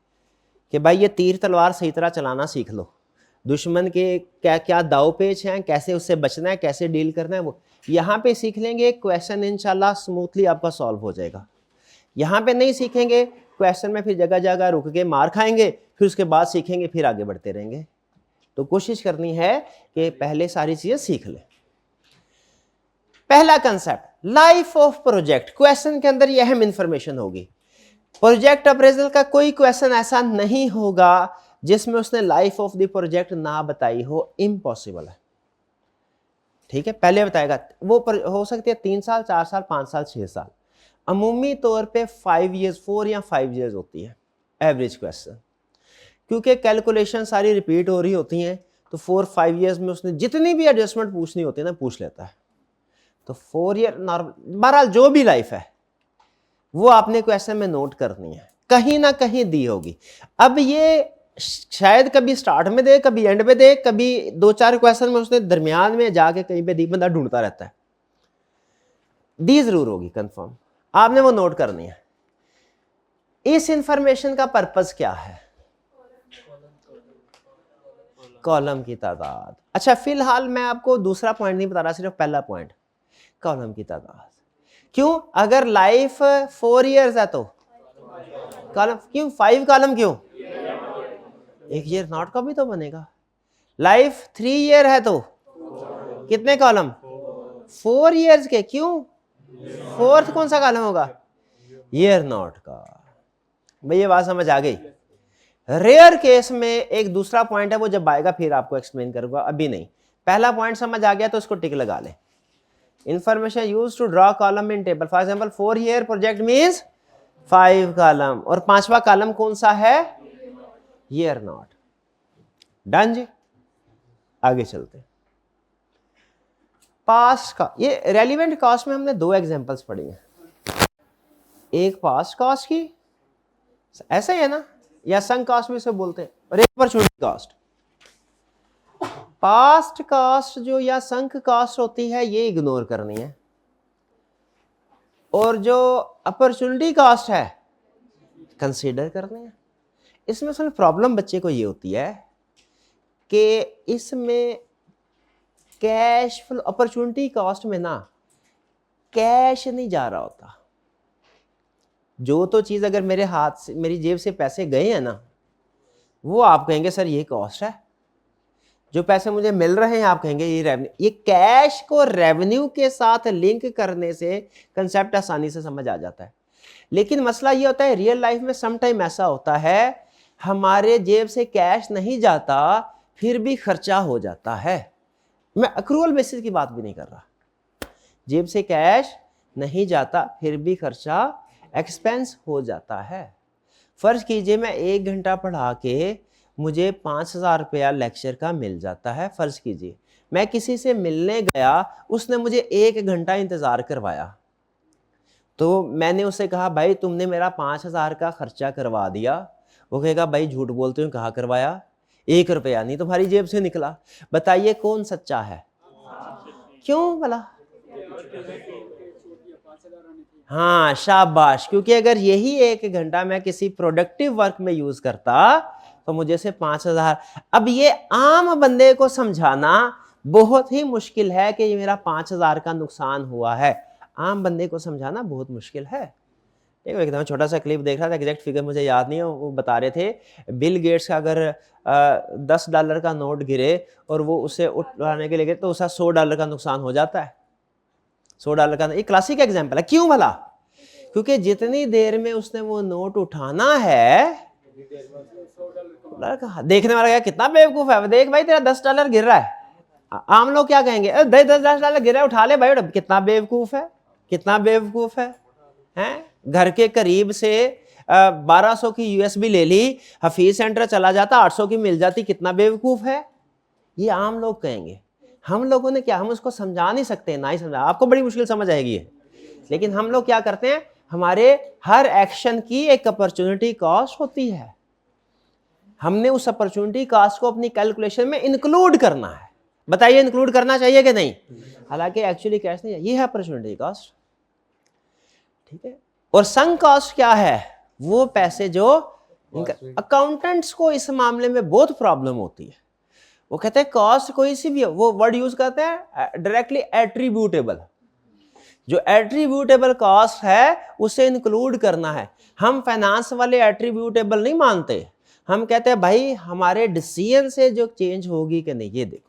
कि भाई ये तीर तलवार सही तरह चलाना सीख लो, दुश्मन के क्या क्या दाव पेच हैं, कैसे उससे बचना है, कैसे डील करना है, वो यहाँ पे सीख लेंगे। क्वेश्चन इंशाल्लाह स्मूथली आपका सॉल्व हो जाएगा। यहाँ पे नहीं सीखेंगे, क्वेश्चन में फिर जगह जगह रुक के मार खाएंगे, फिर उसके बाद सीखेंगे, फिर आगे बढ़ते रहेंगे। तो कोशिश करनी है कि पहले सारी चीजें सीख लें। पहला concept, life of project. Question के अंदर यह अहम इंफॉर्मेशन होगी। प्रोजेक्ट अप्रेजल का कोई क्वेश्चन ऐसा नहीं होगा जिसमें उसने लाइफ ऑफ द प्रोजेक्ट ना बताई हो, इम्पॉसिबल है, ठीक है? पहले बताएगा, वो हो सकती है 3 साल, 4 साल, 5 साल, 6 साल, अमूमी तौर पे 5 ईयर्स, 4 या 5 ईयर्स होती है एवरेज क्वेश्चन, क्योंकि कैलकुलेशन सारी रिपीट हो रही होती हैं, तो 4-5 ईयर्स में उसने जितनी भी एडजस्टमेंट पूछनी होती है ना, पूछ लेता है। तो 4 ईयर नॉर्मल, बहरहाल जो भी लाइफ है वो आपने क्वेश्चन में नोट करनी है। कहीं ना कहीं दी होगी। अब ये शायद कभी स्टार्ट में दे, कभी एंड में दे, कभी 2-4 क्वेश्चन में उसने दरमियान में जाके कहीं पे दी, बंदा ढूंढता रहता है। दी जरूर होगी कंफर्म, आपने वो नोट करनी है। इस इंफॉर्मेशन का पर्पस क्या है? कॉलम की तादाद। अच्छा, फिलहाल मैं आपको दूसरा पॉइंट नहीं बता रहा, सिर्फ पहला पॉइंट, कॉलम की तादाद। क्यों? अगर लाइफ 4 इयर्स है तो कॉलम क्यों? 5 कॉलम क्यों? एक ईयर नॉट का भी तो बनेगा। लाइफ 3 ईयर है तो कितने कॉलम? 4 इयर्स के। क्यों? फोर्थ कौन सा कॉलम होगा? ईयर नॉट का। भाई ये बात समझ आ गई। रेयर केस में एक दूसरा पॉइंट है, वो जब आएगा फिर आपको एक्सप्लेन करूंगा, अभी नहीं। पहला पॉइंट समझ आ गया तो इसको टिक लगा ले। Information use to draw column in table, for example 4 year project means 5 column, और 5वां कॉलम कौन सा है? Year not. डन जी। आगे चलते। पास्ट का, ये रेलिवेंट कॉस्ट में हमने 2 एग्जांपल्स पढ़ी हैं। एक पास्ट कॉस्ट की, ऐसा ही है ना, या संक कॉस्ट भी इसे बोलते हैं, और एक अपॉर्चुनिटी कॉस्ट। पास्ट कॉस्ट जो या संक कॉस्ट होती है ये इग्नोर करनी है, और जो अपॉर्चुनिटी कॉस्ट है कंसीडर करनी है। इसमें असल प्रॉब्लम बच्चे को ये होती है कि इसमें कैश फ्लो, अपॉर्चुनिटी कॉस्ट में ना कैश नहीं जा रहा होता। जो तो चीज अगर मेरे हाथ से, मेरी जेब से पैसे गए हैं ना, वो आप कहेंगे सर ये कॉस्ट है। जो पैसे मुझे मिल रहे हैं आप कहेंगे ये रेवेन्यू। ये कैश को रेवेन्यू के साथ लिंक करने से कंसेप्ट आसानी से समझ आ जाता है। लेकिन मसला ये होता है रियल लाइफ में सम टाइम ऐसा होता है हमारे जेब से कैश नहीं जाता फिर भी खर्चा हो जाता है। मैं अक्रूवल बेसिस की बात भी नहीं कर रहा, जेब से कैश नहीं जाता फिर भी खर्चा एक्सपेंस हो जाता है। फर्ज कीजिए मैं 1 घंटा पढ़ा के मुझे 5,000 रुपया लेक्चर का मिल जाता है। फर्ज कीजिए मैं किसी से मिलने गया, उसने मुझे 1 घंटा इंतजार करवाया, तो मैंने उससे कहा भाई तुमने मेरा 5,000 का खर्चा करवा दिया। वो कहेगा भाई झूठ बोलते हो, कहाँ करवाया? 1 रुपया नहीं तुम्हारी जेब से निकला। बताइए कौन सच्चा है? क्यों भला? हाँ शाबाश, क्योंकि अगर यही 1 घंटा मैं किसी प्रोडक्टिव वर्क में यूज करता तो मुझे से 5,000। अब ये आम बंदे को समझाना बहुत ही मुश्किल है कि ये मेरा 5,000 का नुकसान हुआ है। आम बंदे को समझाना बहुत मुश्किल है। ठीक है, एकदम छोटा सा क्लिप देख रहा था, एग्जैक्ट फिगर मुझे याद नहीं है, वो बता रहे थे बिल गेट्स का अगर $10 का नोट गिरे और वो उसे उठाने के लिए गए तो उसे $100 का नुकसान हो जाता है। $100 का, एक क्लासिक एग्जांपल है। क्यों भला? क्योंकि जितनी देर में उसने वो नोट उठाना है, देखने वाला क्या कितना बेवकूफ है, देख भाई तेरा $10 गिर रहा है। आम लोग क्या कहेंगे? $10 गिर रहा है उठा ले भाई। कितना बेवकूफ है, कितना बेवकूफ है, हैं? घर के करीब से 1200 की यूएसबी ले ली, हफीज सेंटर चला जाता 800 की मिल जाती, कितना बेवकूफ है। ये आम लोग कहेंगे। हम लोगों ने क्या, हम उसको समझा नहीं सकते, ना ही समझा, आपको बड़ी मुश्किल समझ आएगी है। लेकिन हम लोग क्या करते हैं, हमारे हर एक्शन की एक अपॉर्चुनिटी कॉस्ट होती है, हमने उस अपॉर्चुनिटी कॉस्ट को अपनी कैलकुलेशन में इंक्लूड करना है। बताइए इंक्लूड करना चाहिए कि नहीं? हालांकि एक्चुअली कैश नहीं है, ये है अपॉर्चुनिटी कॉस्ट। ठीक है। और संक कॉस्ट क्या है? वो पैसे जो अकाउंटेंट्स को इस मामले में बहुत प्रॉब्लम होती है। वो कहते हैं कॉस्ट कोई सी भी हो, वो वर्ड यूज करते हैं डायरेक्टली एट्रीब्यूटेबल। जो एट्रीब्यूटेबल कॉस्ट है उसे इंक्लूड करना है। हम फाइनेंस वाले एट्रीब्यूटेबल नहीं मानते, हम कहते हैं भाई हमारे डिसीजन से जो चेंज होगी कि नहीं। ये देखो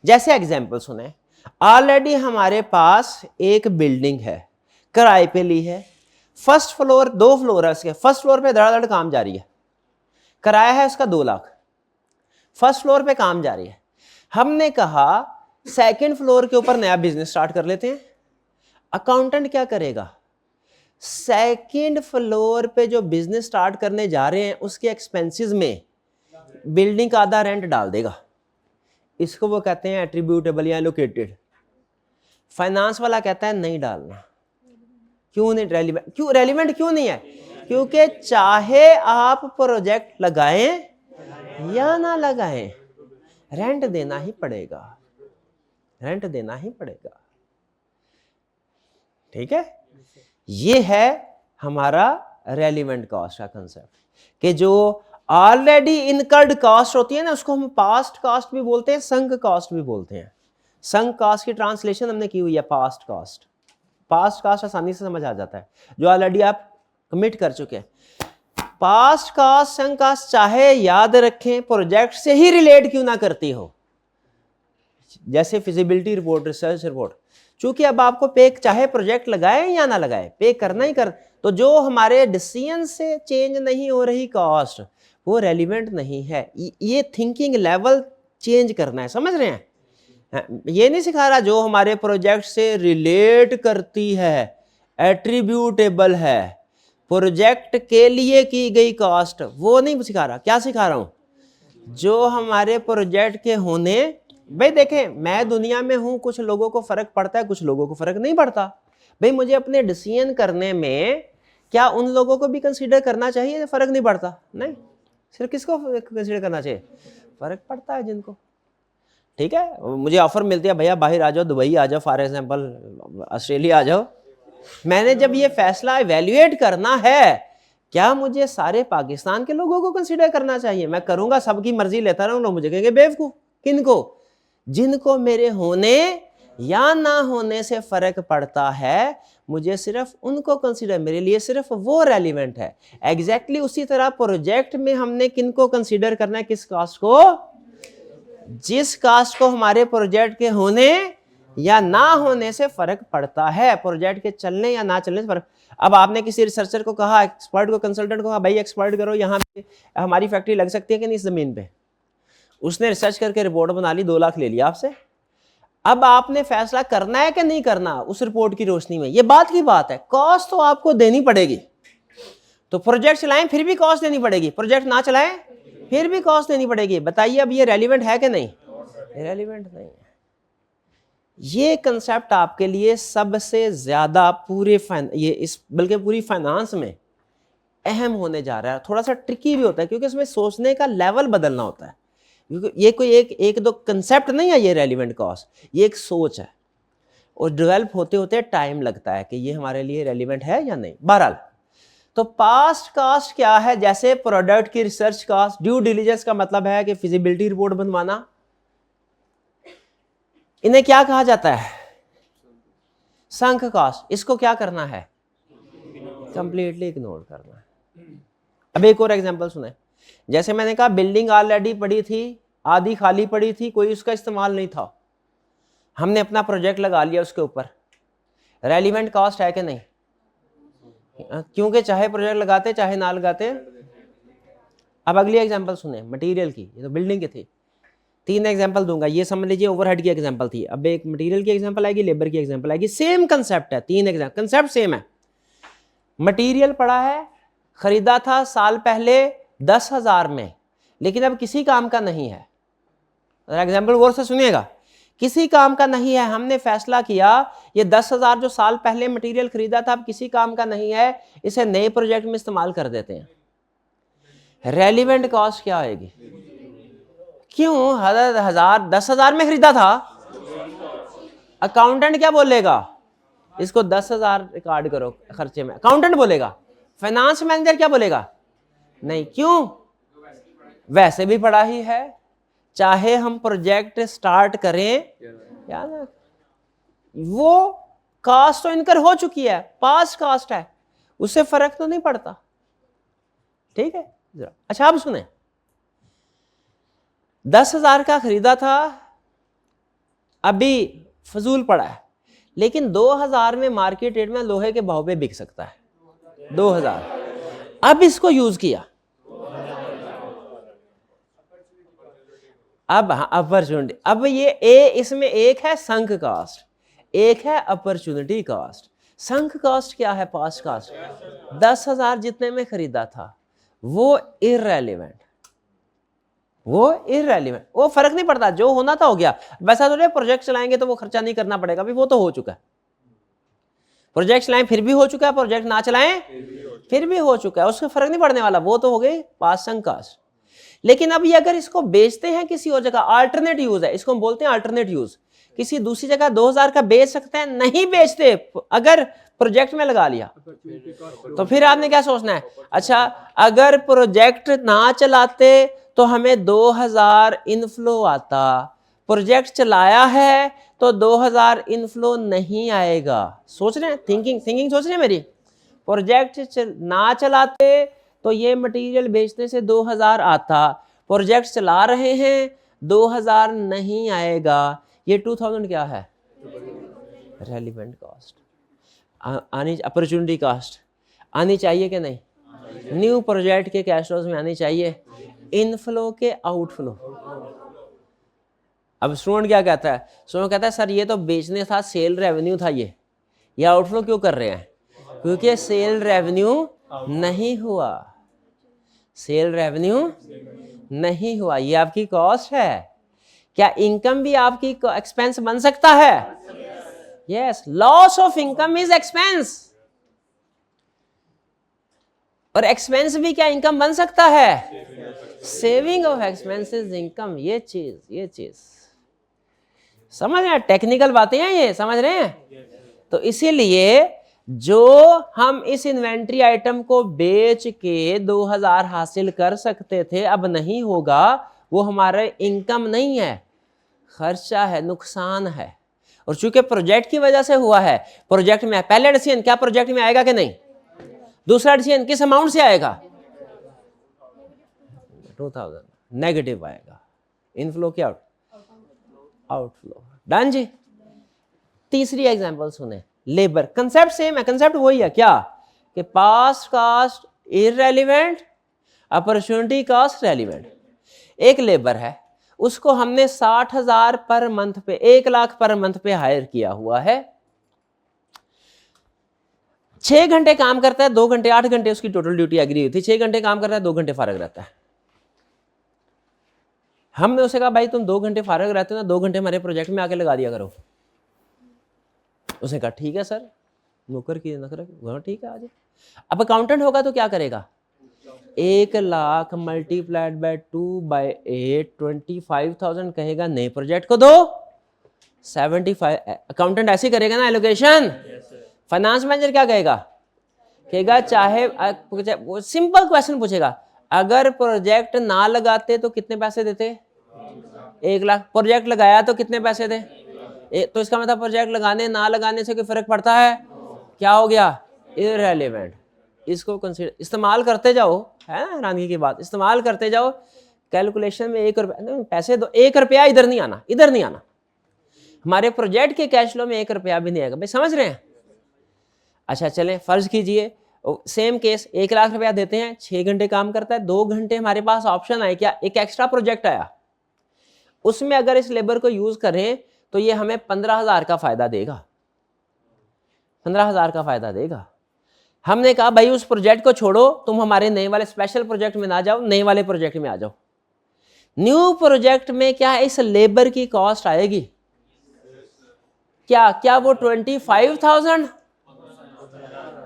जैसे एग्जांपल सुने, ऑलरेडी हमारे पास एक बिल्डिंग है, किराए पे ली है, फर्स्ट फ्लोर, 2 फ्लोर है उसके, फर्स्ट फ्लोर पे धड़ाधड़ काम जारी है, किराया है उसका 2 लाख, फर्स्ट फ्लोर पे काम जारी है। हमने कहा सेकंड फ्लोर के ऊपर नया बिजनेस स्टार्ट कर लेते हैं। अकाउंटेंट क्या करेगा? सेकंड फ्लोर पे जो बिजनेस स्टार्ट करने जा रहे हैं उसके एक्सपेंसेस में बिल्डिंग का आधा रेंट डाल देगा। इसको वो कहते हैं एट्रीब्यूटेबल या एलोकेटेड। फाइनेंस वाला कहता है नहीं डालना। क्यों नहीं? रेलिवेंट क्यों? रेलिवेंट क्यों नहीं है? क्योंकि चाहे आप प्रोजेक्ट लगाएं या ना लगाएं, रेंट देना ही पड़ेगा, रेंट देना ही पड़ेगा। ठीक है, ये है हमारा रेलिवेंट कॉस्ट का कंसेप्ट, कि जो ऑलरेडी इनकर्ड कॉस्ट होती है ना, उसको हम पास्ट कॉस्ट भी बोलते हैं, संक कॉस्ट भी बोलते हैं। संक कॉस्ट की ट्रांसलेशन हमने की हुई है पास्ट कॉस्ट। पास्ट कॉस्ट आसानी से समझ आ जाता है, जो ऑलरेडी आप कमिट कर चुके हैं। पास्ट कॉस्ट, संक कॉस्ट चाहे याद रखें प्रोजेक्ट से ही रिलेट क्यों ना करती हो, जैसे फिजिबिलिटी रिपोर्ट, रिसर्च रिपोर्ट, चूंकि अब आपको पे चाहे प्रोजेक्ट लगाए या ना लगाए, पे करना ही कर, तो जो हमारे डिसीजन से चेंज नहीं हो रही कॉस्ट वो रेलिवेंट नहीं है। ये थिंकिंग लेवल चेंज करना है, समझ रहे हैं? ये नहीं सिखा रहा जो हमारे प्रोजेक्ट से रिलेट करती है, एट्रीब्यूटेबल है, प्रोजेक्ट के लिए की गई कॉस्ट, वो नहीं सिखा रहा। क्या सिखा रहा हूं? जो हमारे प्रोजेक्ट के होने, भाई देखें मैं दुनिया में हूं, कुछ लोगों को फर्क पड़ता है, कुछ लोगों को फर्क नहीं पड़ता। भाई मुझे अपने डिसीजन करने में क्या उन लोगों को भी कंसीडर करना चाहिए? फर्क नहीं पड़ता, नहीं, सिर्फ किसको कंसीडर करना चाहिए? फर्क पड़ता है जिनको। ठीक है, मुझे ऑफर मिलती है भैया बाहर आ जाओ, दुबई आ जाओ, फॉर एग्जांपल ऑस्ट्रेलिया आ जाओ। मैंने जब ये फैसला इवेल्युएट करना है, क्या मुझे सारे पाकिस्तान के लोगों को कंसीडर करना चाहिए? मैं करूंगा सबकी मर्जी लेता रहूंगा, मुझे कहेंगे बेवकूफ। किनको? जिनको मेरे होने या ना होने से फर्क पड़ता है, मुझे सिर्फ उनको कंसीडर, मेरे लिए सिर्फ वो रेलिवेंट है। एग्जैक्टली उसी तरह प्रोजेक्ट में हमने किनको कंसीडर करना है? किस कास्ट को? जिस कास्ट को हमारे प्रोजेक्ट के होने या ना होने से फर्क पड़ता है, प्रोजेक्ट के चलने या ना चलने से फर्क। अब आपने किसी रिसर्चर को कहा, एक्सपर्ट को, कंसल्टेंट को कहा, भाई एक्सपर्ट करो, यहाँ पे हमारी फैक्ट्री लग सकती है कि नहीं इस जमीन पे। उसने रिसर्च करके रिपोर्ट बना ली, 2 लाख ले लिया आपसे। अब आपने फैसला करना है कि नहीं करना उस रिपोर्ट की रोशनी में, ये बात की बात है। कॉस्ट तो आपको देनी पड़ेगी, तो प्रोजेक्ट चलाएं फिर भी कॉस्ट देनी पड़ेगी, प्रोजेक्ट ना चलाएं फिर भी कॉस्ट देनी पड़ेगी। बताइए अब ये रेलिवेंट है कि नहीं? रेलिवेंट नहीं है। ये कंसेप्ट आपके लिए सबसे ज्यादा पूरे बल्कि पूरी फाइनेंस में अहम होने जा रहा है। थोड़ा सा ट्रिकी भी होता है क्योंकि इसमें सोचने का लेवल बदलना होता है, क्योंकि ये कोई एक दो कंसेप्ट नहीं है। ये रेलिवेंट कॉस्ट ये एक सोच है, और डेवलप होते होते टाइम लगता है कि ये हमारे लिए रेलिवेंट है या नहीं। बहरहाल, तो पास्ट कॉस्ट क्या है? जैसे प्रोडक्ट की रिसर्च कॉस्ट, ड्यू डिलिजेंस का मतलब है कि फिजिबिलिटी रिपोर्ट बनवाना, इन्हें क्या कहा जाता है? Sunk cost. इसको क्या करना है? कंप्लीटली इग्नोर करना है। अब एक और एग्जांपल सुने। जैसे मैंने कहा बिल्डिंग ऑलरेडी पड़ी थी, आधी खाली पड़ी थी, कोई उसका इस्तेमाल नहीं था, हमने अपना प्रोजेक्ट लगा लिया उसके ऊपर, रेलिवेंट कॉस्ट है कि नहीं? क्योंकि चाहे प्रोजेक्ट लगाते चाहे ना लगाते। अब अगली एग्जांपल सुने मटेरियल की, ये तो बिल्डिंग की थी। 3 एग्जांपल दूंगा, ये समझ लीजिए ओवरहेड की एग्जांपल थी। अब एक मटेरियल की एग्जांपल आएगी, लेबर की एग्जांपल आएगी, सेम कंसेप्ट है। 3 एग्जांपल, कंसेप्ट सेम है। मटेरियल पड़ा है, खरीदा था साल पहले 10,000 में, लेकिन अब किसी काम का नहीं है। एग्जांपल गौर से सुनिएगा, किसी काम का नहीं है। हमने फैसला किया ये 10,000 जो साल पहले मटेरियल खरीदा था अब किसी काम का नहीं है, इसे नए प्रोजेक्ट में इस्तेमाल कर देते हैं। रेलिवेंट कॉस्ट क्या होगी? क्यों 10,000 में खरीदा था, अकाउंटेंट क्या बोलेगा? इसको 10,000 रिकॉर्ड करो खर्चे में, अकाउंटेंट बोलेगा। फाइनेंस मैनेजर क्या बोलेगा? नहीं, क्यों? वैसे भी पड़ा ही है, चाहे हम प्रोजेक्ट स्टार्ट करें या ना, वो कास्ट तो इनकर हो चुकी है, पास कास्ट है, उससे फर्क तो नहीं पड़ता। ठीक है जरा। अच्छा अब सुने, 10,000 का खरीदा था, अभी फजूल पड़ा है, लेकिन 2,000 में मार्केट रेट में लोहे के भाव पे बिक सकता है। 2,000 अब इसको यूज किया, अब अपॉर्चुनिटी। अब ये इसमें एक है संक कास्ट, एक है अपॉर्चुनिटी कास्ट। संक कास्ट क्या है? Past cast. 10,000 जितने में खरीदा था वो इररेलेवेंट, वो फर्क नहीं पड़ता, जो होना था हो गया। वैसा थोड़े प्रोजेक्ट चलाएंगे तो वो खर्चा नहीं करना पड़ेगा, भी वो तो हो चुका है। प्रोजेक्ट चलाएं फिर भी हो चुका है, प्रोजेक्ट ना चलाएं फिर भी हो चुका है, उसका फर्क नहीं पड़ने वाला, वो तो हो गई पास्ट संक कास्ट। लेकिन अब ये अगर इसको बेचते हैं किसी और जगह, अल्टरनेट यूज है, इसको हम बोलते हैं अल्टरनेट यूज, किसी दूसरी जगह 2000 का बेच सकते हैं, नहीं बेचते, अगर प्रोजेक्ट में लगा लिया तो फिर आपने क्या सोचना है, अच्छा अगर प्रोजेक्ट ना चलाते तो हमें 2000 इनफ्लो आता, प्रोजेक्ट चलाया है तो 2000 इनफ्लो नहीं आएगा। सोच रहे हैं, थिंकिंग सोच रहे हैं मेरी। प्रोजेक्ट ना चलाते तो ये मटेरियल बेचने से 2000 आता, प्रोजेक्ट चला रहे हैं 2000 नहीं आएगा, ये 2000 क्या है, रेलिवेंट कॉस्ट आनी, अपॉर्चुनिटी कॉस्ट आनी चाहिए कि नहीं, न्यू प्रोजेक्ट के कैश फ्लोज में आनी चाहिए, इनफ्लो के आउटफ्लो। अब स्टूडेंट क्या कहता है, स्टूडेंट कहता है सर ये तो बेचने था, सेल रेवेन्यू था, ये आउटफ्लो क्यों कर रहे हैं, क्योंकि सेल रेवेन्यू नहीं हुआ, सेल रेवेन्यू नहीं हुआ, ये आपकी कॉस्ट है। क्या इनकम भी आपकी एक्सपेंस बन सकता है, yes, loss of income is expense, और एक्सपेंस भी क्या इनकम बन सकता है, saving of expense is income. ये चीज समझ रहे हैं, टेक्निकल बातें हैं ये, समझ रहे हैं। तो इसीलिए जो हम इस इन्वेंट्री आइटम को बेच के 2000 हासिल कर सकते थे, अब नहीं होगा, वो हमारे इनकम नहीं है, खर्चा है, नुकसान है। और चूंकि प्रोजेक्ट की वजह से हुआ है, प्रोजेक्ट में पहले डिसीजन क्या प्रोजेक्ट में आएगा कि नहीं, दूसरा डिसीजन किस अमाउंट से आएगा, 2000 नेगेटिव आएगा, इनफ्लो क्या आउटफ्लो। डन जी। तीसरी एग्जांपल सुने, लेबर, कंसेप्ट सेम है, कंसेप्ट वही है क्या, कि past cost irrelevant, opportunity cost relevant. एक लेबर है, उसको हमने 60,000 पर मंथ पे, 1 लाख पर मंथ पे हायर किया हुआ है, 6 घंटे काम करता है, 2 घंटे 8 घंटे उसकी टोटल ड्यूटी एग्री हुई थी, 6 घंटे काम करता है, 2 घंटे फारग रहता है। हमने उसे कहा भाई तुम 2 घंटे फारग रहते हो ना, 2 घंटे हमारे प्रोजेक्ट में आके लगा दिया करो। उसने कहा ठीक है सर, नौकर की नौकर, ठीक है आज। अब अकाउंटेंट होगा तो क्या करेगा, 1 लाख मल्टीप्लाइड बाय 2/8 25,000 कहेगा, नए प्रोजेक्ट को दो 75। अकाउंटेंट ऐसे करेगा ना एलोकेशन। फाइनेंस मैनेजर क्या कहेगा चाहे वो सिंपल क्वेश्चन पूछेगा, अगर प्रोजेक्ट ना लगाते तो कितने पैसे देते, 1 लाख, प्रोजेक्ट लगाया तो कितने पैसे दे, तो इसका मतलब प्रोजेक्ट लगाने ना लगाने से कोई फर्क पड़ता है, क्या हो गया, इररेलेवेंट। इसको कंसीडर, इस्तेमाल करते जाओ, है ना, हैरानगी की बात, इस्तेमाल करते जाओ कैलकुलेशन में। 1 रुपया पैसे दो, 1 रुपया इधर नहीं आना, इधर नहीं आना, हमारे प्रोजेक्ट के कैश फ्लो में 1 रुपया भी नहीं आएगा भाई, समझ रहे हैं। अच्छा चलें, फर्ज कीजिए सेम केस, 1 लाख रुपया देते हैं, 6 घंटे काम करता है, 2 घंटे हमारे पास ऑप्शन आए, क्या एक एक्स्ट्रा प्रोजेक्ट आया, उसमें अगर इस लेबर को यूज करें तो ये हमें 15,000 का फायदा देगा, 15,000 का फायदा देगा। हमने कहा भाई उस प्रोजेक्ट को छोड़ो, तुम हमारे नए वाले स्पेशल प्रोजेक्ट में ना जाओ, नए वाले प्रोजेक्ट में आ जाओ। न्यू प्रोजेक्ट में क्या इस लेबर की कॉस्ट आएगी, क्या वो 25,000,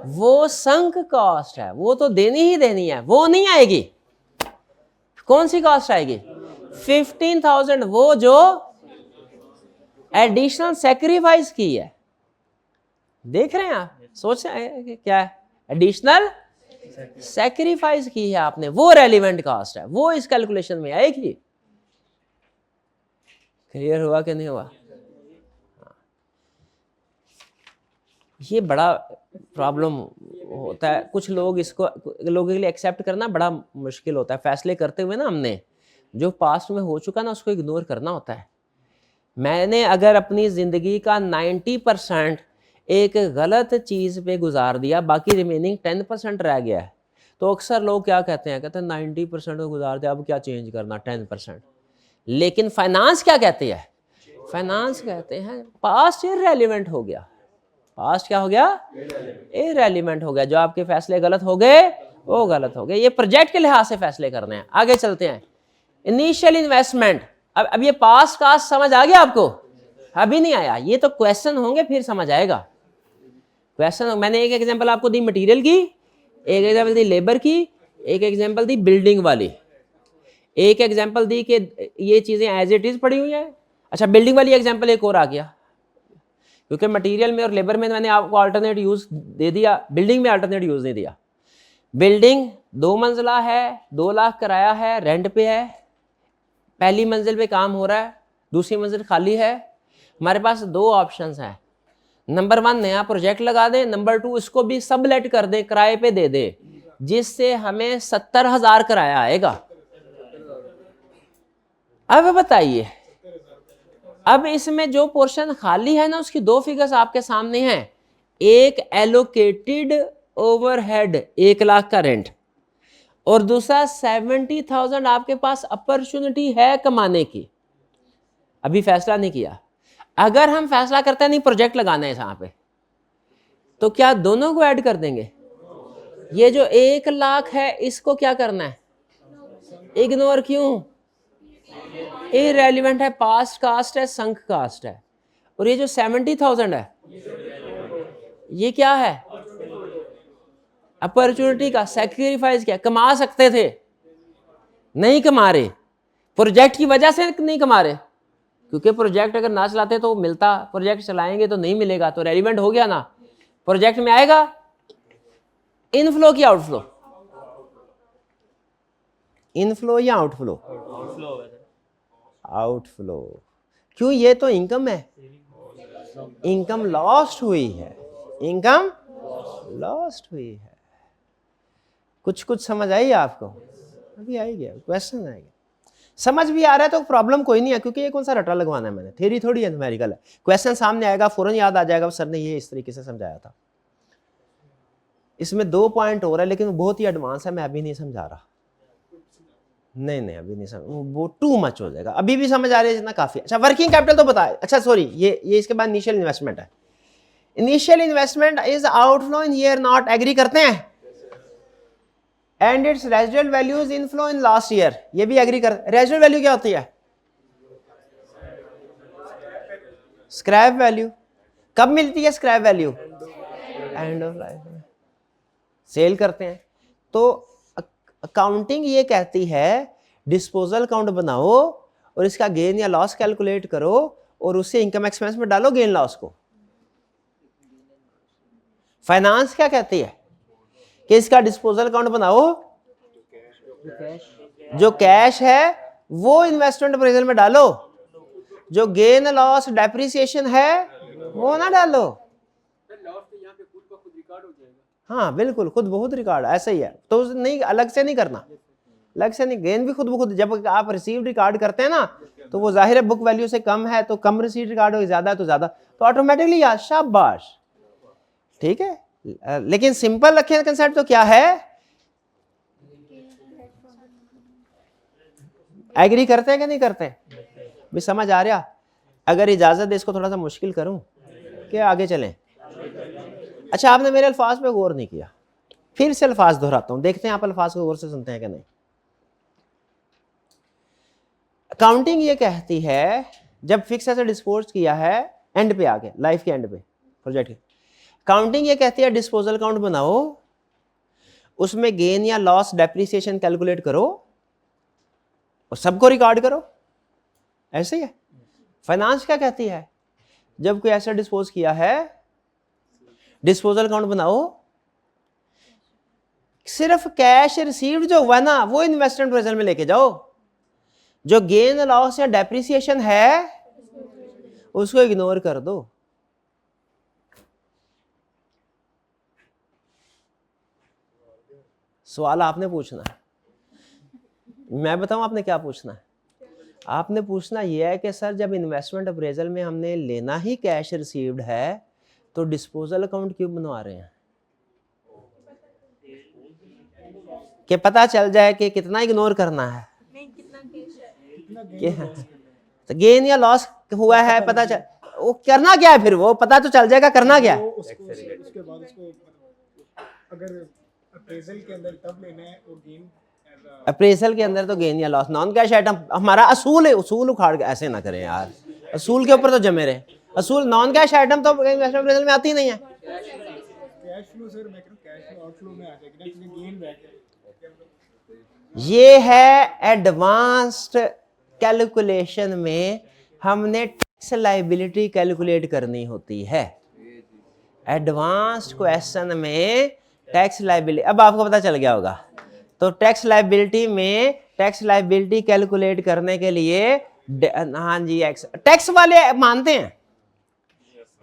वो संक कॉस्ट है, वो तो देनी ही देनी है, वो नहीं आएगी। कौन सी कॉस्ट आएगी, 15,000, वो जो एडिशनल सैक्रिफाइस की है। देख रहे हैं आप, सोच रहे हैं क्या है, एडिशनल सैक्रिफाइस की है आपने, वो रेलिवेंट कॉस्ट है, वो इस कैलकुलेशन में आएगी। क्लियर हुआ कि नहीं हुआ। ये बड़ा प्रॉब्लम होता है, कुछ लोग इसको, लोगों के लिए एक्सेप्ट करना बड़ा मुश्किल होता है। फैसले करते हुए ना हमने जो पास्ट में हो चुका ना उसको इग्नोर करना होता है। मैंने अगर अपनी ज़िंदगी का 90% एक गलत चीज़ पे गुजार दिया, बाकी रिमेनिंग 10% रह गया है, तो अक्सर लोग क्या कहते हैं, 90% को गुजार दिया, अब क्या चेंज करना 10%। लेकिन फाइनेंस क्या कहते हैं, फाइनेंस कहते हैं पास्ट इररेलेवेंट हो गया, पास्ट क्या हो गया, इररेलेवेंट हो गया, जो आपके फैसले गलत हो गए वो गलत हो गए। ये प्रोजेक्ट के लिहाज से फैसले करने हैं। आगे चलते हैं, इनिशियल इन्वेस्टमेंट। अब ये पास्ट कास्ट समझ आ गया आपको, अभी नहीं आया, ये तो क्वेश्चन होंगे फिर समझ आएगा। क्वेश्चन, मैंने एक एग्जांपल आपको दी मटेरियल की, एक एग्जांपल दी लेबर की, एक एग्जांपल दी बिल्डिंग वाली, एक एग्जांपल दी कि ये चीज़ें एज इट इज़ पड़ी हुई हैं। अच्छा बिल्डिंग वाली एग्जांपल एक और आ गया, क्योंकि मटेरियल में और लेबर में मैंने आपको अल्टरनेट यूज़ दे दिया, बिल्डिंग में अल्टरनेट यूज़ नहीं दिया। बिल्डिंग 2 मंजिला है, 2 लाख किराया है, रेंट पे है, पहली मंजिल पे काम हो रहा है, दूसरी मंजिल खाली है। हमारे पास 2 ऑप्शंस हैं, नंबर 1 नया प्रोजेक्ट लगा दें, नंबर 2 इसको भी सबलेट कर दें, किराए पे दे दे, जिससे हमें 70,000 किराया आएगा। अब बताइए, अब इसमें जो पोर्शन खाली है ना उसकी 2 फिगर्स आपके सामने हैं, एक एलोकेटेड ओवरहेड 1 लाख का रेंट, और दूसरा 70,000 आपके पास अपॉर्चुनिटी है कमाने की। अभी फैसला नहीं किया, अगर हम फैसला करते हैं नहीं प्रोजेक्ट लगाना है यहाँ पे, तो क्या दोनों को ऐड कर देंगे? ये जो 1 लाख है इसको क्या करना है? इग्नोर क्यों? इररेलेवेंट है, पास्ट कास्ट है, संक कास्ट है। और ये जो 70,000 है ये क्या है? अपॉर्चुनिटी का सैक्रिफाइस। क्या कमा सकते थे, नहीं कमा रहे, प्रोजेक्ट की वजह से नहीं कमा रहे, क्योंकि प्रोजेक्ट अगर ना चलाते तो मिलता, प्रोजेक्ट चलाएंगे तो नहीं मिलेगा, तो रेलिवेंट हो गया ना। प्रोजेक्ट में आएगा इनफ्लो की आउटफ्लो, इनफ्लो या आउटफ्लो? आउटफ्लो। क्यों? ये तो इनकम है, इनकम लॉस्ट हुई है, इनकम लॉस्ट हुई है। कुछ समझ आई आपको? अभी आएगी, क्वेश्चन आएगा, समझ भी आ रहा है तो प्रॉब्लम कोई नहीं है, क्योंकि ये कौन सा रटा लगवाना है मैंने, थ्योरी थोड़ी है, न्यूमेरिकल है। क्वेश्चन सामने आएगा फौरन याद आ जाएगा सर ने ये इस तरीके से समझाया था। इसमें 2 पॉइंट हो रहा है लेकिन बहुत ही एडवांस है, मैं अभी नहीं समझा रहा। नहीं अभी नहीं समझ, वो टू मच हो जाएगा, अभी भी समझ आ रही है जितना काफी। अच्छा वर्किंग कैपिटल तो बताए, अच्छा सॉरी ये इसके बाद इनिशियल इन्वेस्टमेंट है। Initial investment is outflow in year not, agree करते हैं? And it's residual values inflow in last year, ये भी एग्री कर। रेजिडुअल वैल्यू क्या होती है? Scrap value. कब मिलती है scrap value? End of life में सेल करते हैं। तो अकाउंटिंग ये कहती है डिस्पोजल अकाउंट बनाओ और इसका गेन या लॉस कैलकुलेट करो और उससे इनकम एक्सपेंस में डालो गेन लॉस को। फाइनेंस क्या कहती है कि इसका डिस्पोजल अकाउंट बनाओ, जो कैश है वो इन्वेस्टमेंट अप्रेजल में डालो, जो गेन लॉस डेप्रिसिएशन है वो ना डालो। हाँ बिल्कुल, खुद बहुत रिकॉर्ड ऐसा ही है, तो नहीं अलग से नहीं करना, अलग से नहीं, गेन भी खुद ब खुद। जब आप रिसीव्ड रिकॉर्ड करते हैं ना तो वो जाहिर है बुक वैल्यू से कम है तो कम रिसीव्ड रिकॉर्ड हो, ज्यादा है तो ज्यादा, तो ऑटोमेटिकली यार शाबाश, ठीक है। लेकिन सिंपल रखें कंसेप्ट तो क्या है, एग्री करते हैं कि नहीं करते? भी समझ आ रहा? अगर इजाजत दे इसको थोड़ा सा मुश्किल करूं कि आगे चलें? अच्छा आपने मेरे अल्फाज पे गौर नहीं किया, फिर से अल्फाज दोहराता हूं, देखते हैं आप अल्फाज को गौर से सुनते हैं कि नहीं। अकाउंटिंग ये कहती है जब फिक्स एसेट डिस्पोज किया है, एंड पे आके, लाइफ के एंड पे प्रोजेक्ट के, अकाउंटिंग ये कहती है डिस्पोजल अकाउंट बनाओ, उसमें गेन या लॉस डेप्रिसिएशन कैलकुलेट करो और सबको रिकॉर्ड करो, ऐसे ही है। फाइनेंस क्या कहती है, जब कोई एसेट डिस्पोज किया है डिस्पोजल अकाउंट बनाओ, सिर्फ कैश रिसीव्ड जो हुआ ना वो इन्वेस्टमेंट अप्रेजल में लेके जाओ, जो गेन लॉस या डेप्रिसिएशन है उसको इग्नोर कर दो। सवाल आपने पूछना है, मैं बताऊं आपने क्या पूछना है? आपने पूछना यह है कि सर जब इन्वेस्टमेंट अप्रेजल में हमने लेना ही कैश रिसीव्ड है तो डिस्पोजल अकाउंट क्यों बनवा रहे हैं? कि पता चल जाए कि कितना इग्नोर करना है, तो गेन या लॉस हुआ है पता चल, वो करना क्या है फिर, वो पता तो चल जाएगा करना क्या है। उसके बाद उसको अगर अप्रेजल के अंदर तब लेना है और गेन, अप्रेजल के अंदर तो गेन या लॉस नॉन कैश आइटम हमारा असूल है, उसूल उखाड़ के ऐसे ना करें यार, असूल के ऊपर तो जमे रहे। असूल नॉन कैश आइटम तो अप्रेजल में आती ही नहीं है। कैश फ्लो सर मैं कह कैश फ्लो आउटफ्लो में आ जाएगी ना, क्योंकि गेन बैक है। ये है एडवांस्ड कैलकुलेशन में हमने टैक्स लायबिलिटी कैलकुलेट करनी होती है। एडवांस्ड क्वेश्चन में टैक्स लायबिलिटी, अब आपको पता चल गया होगा। तो टैक्स लायबिलिटी में टैक्स लायबिलिटी कैलकुलेट करने के लिए हाँ जी टैक्स वाले मानते हैं,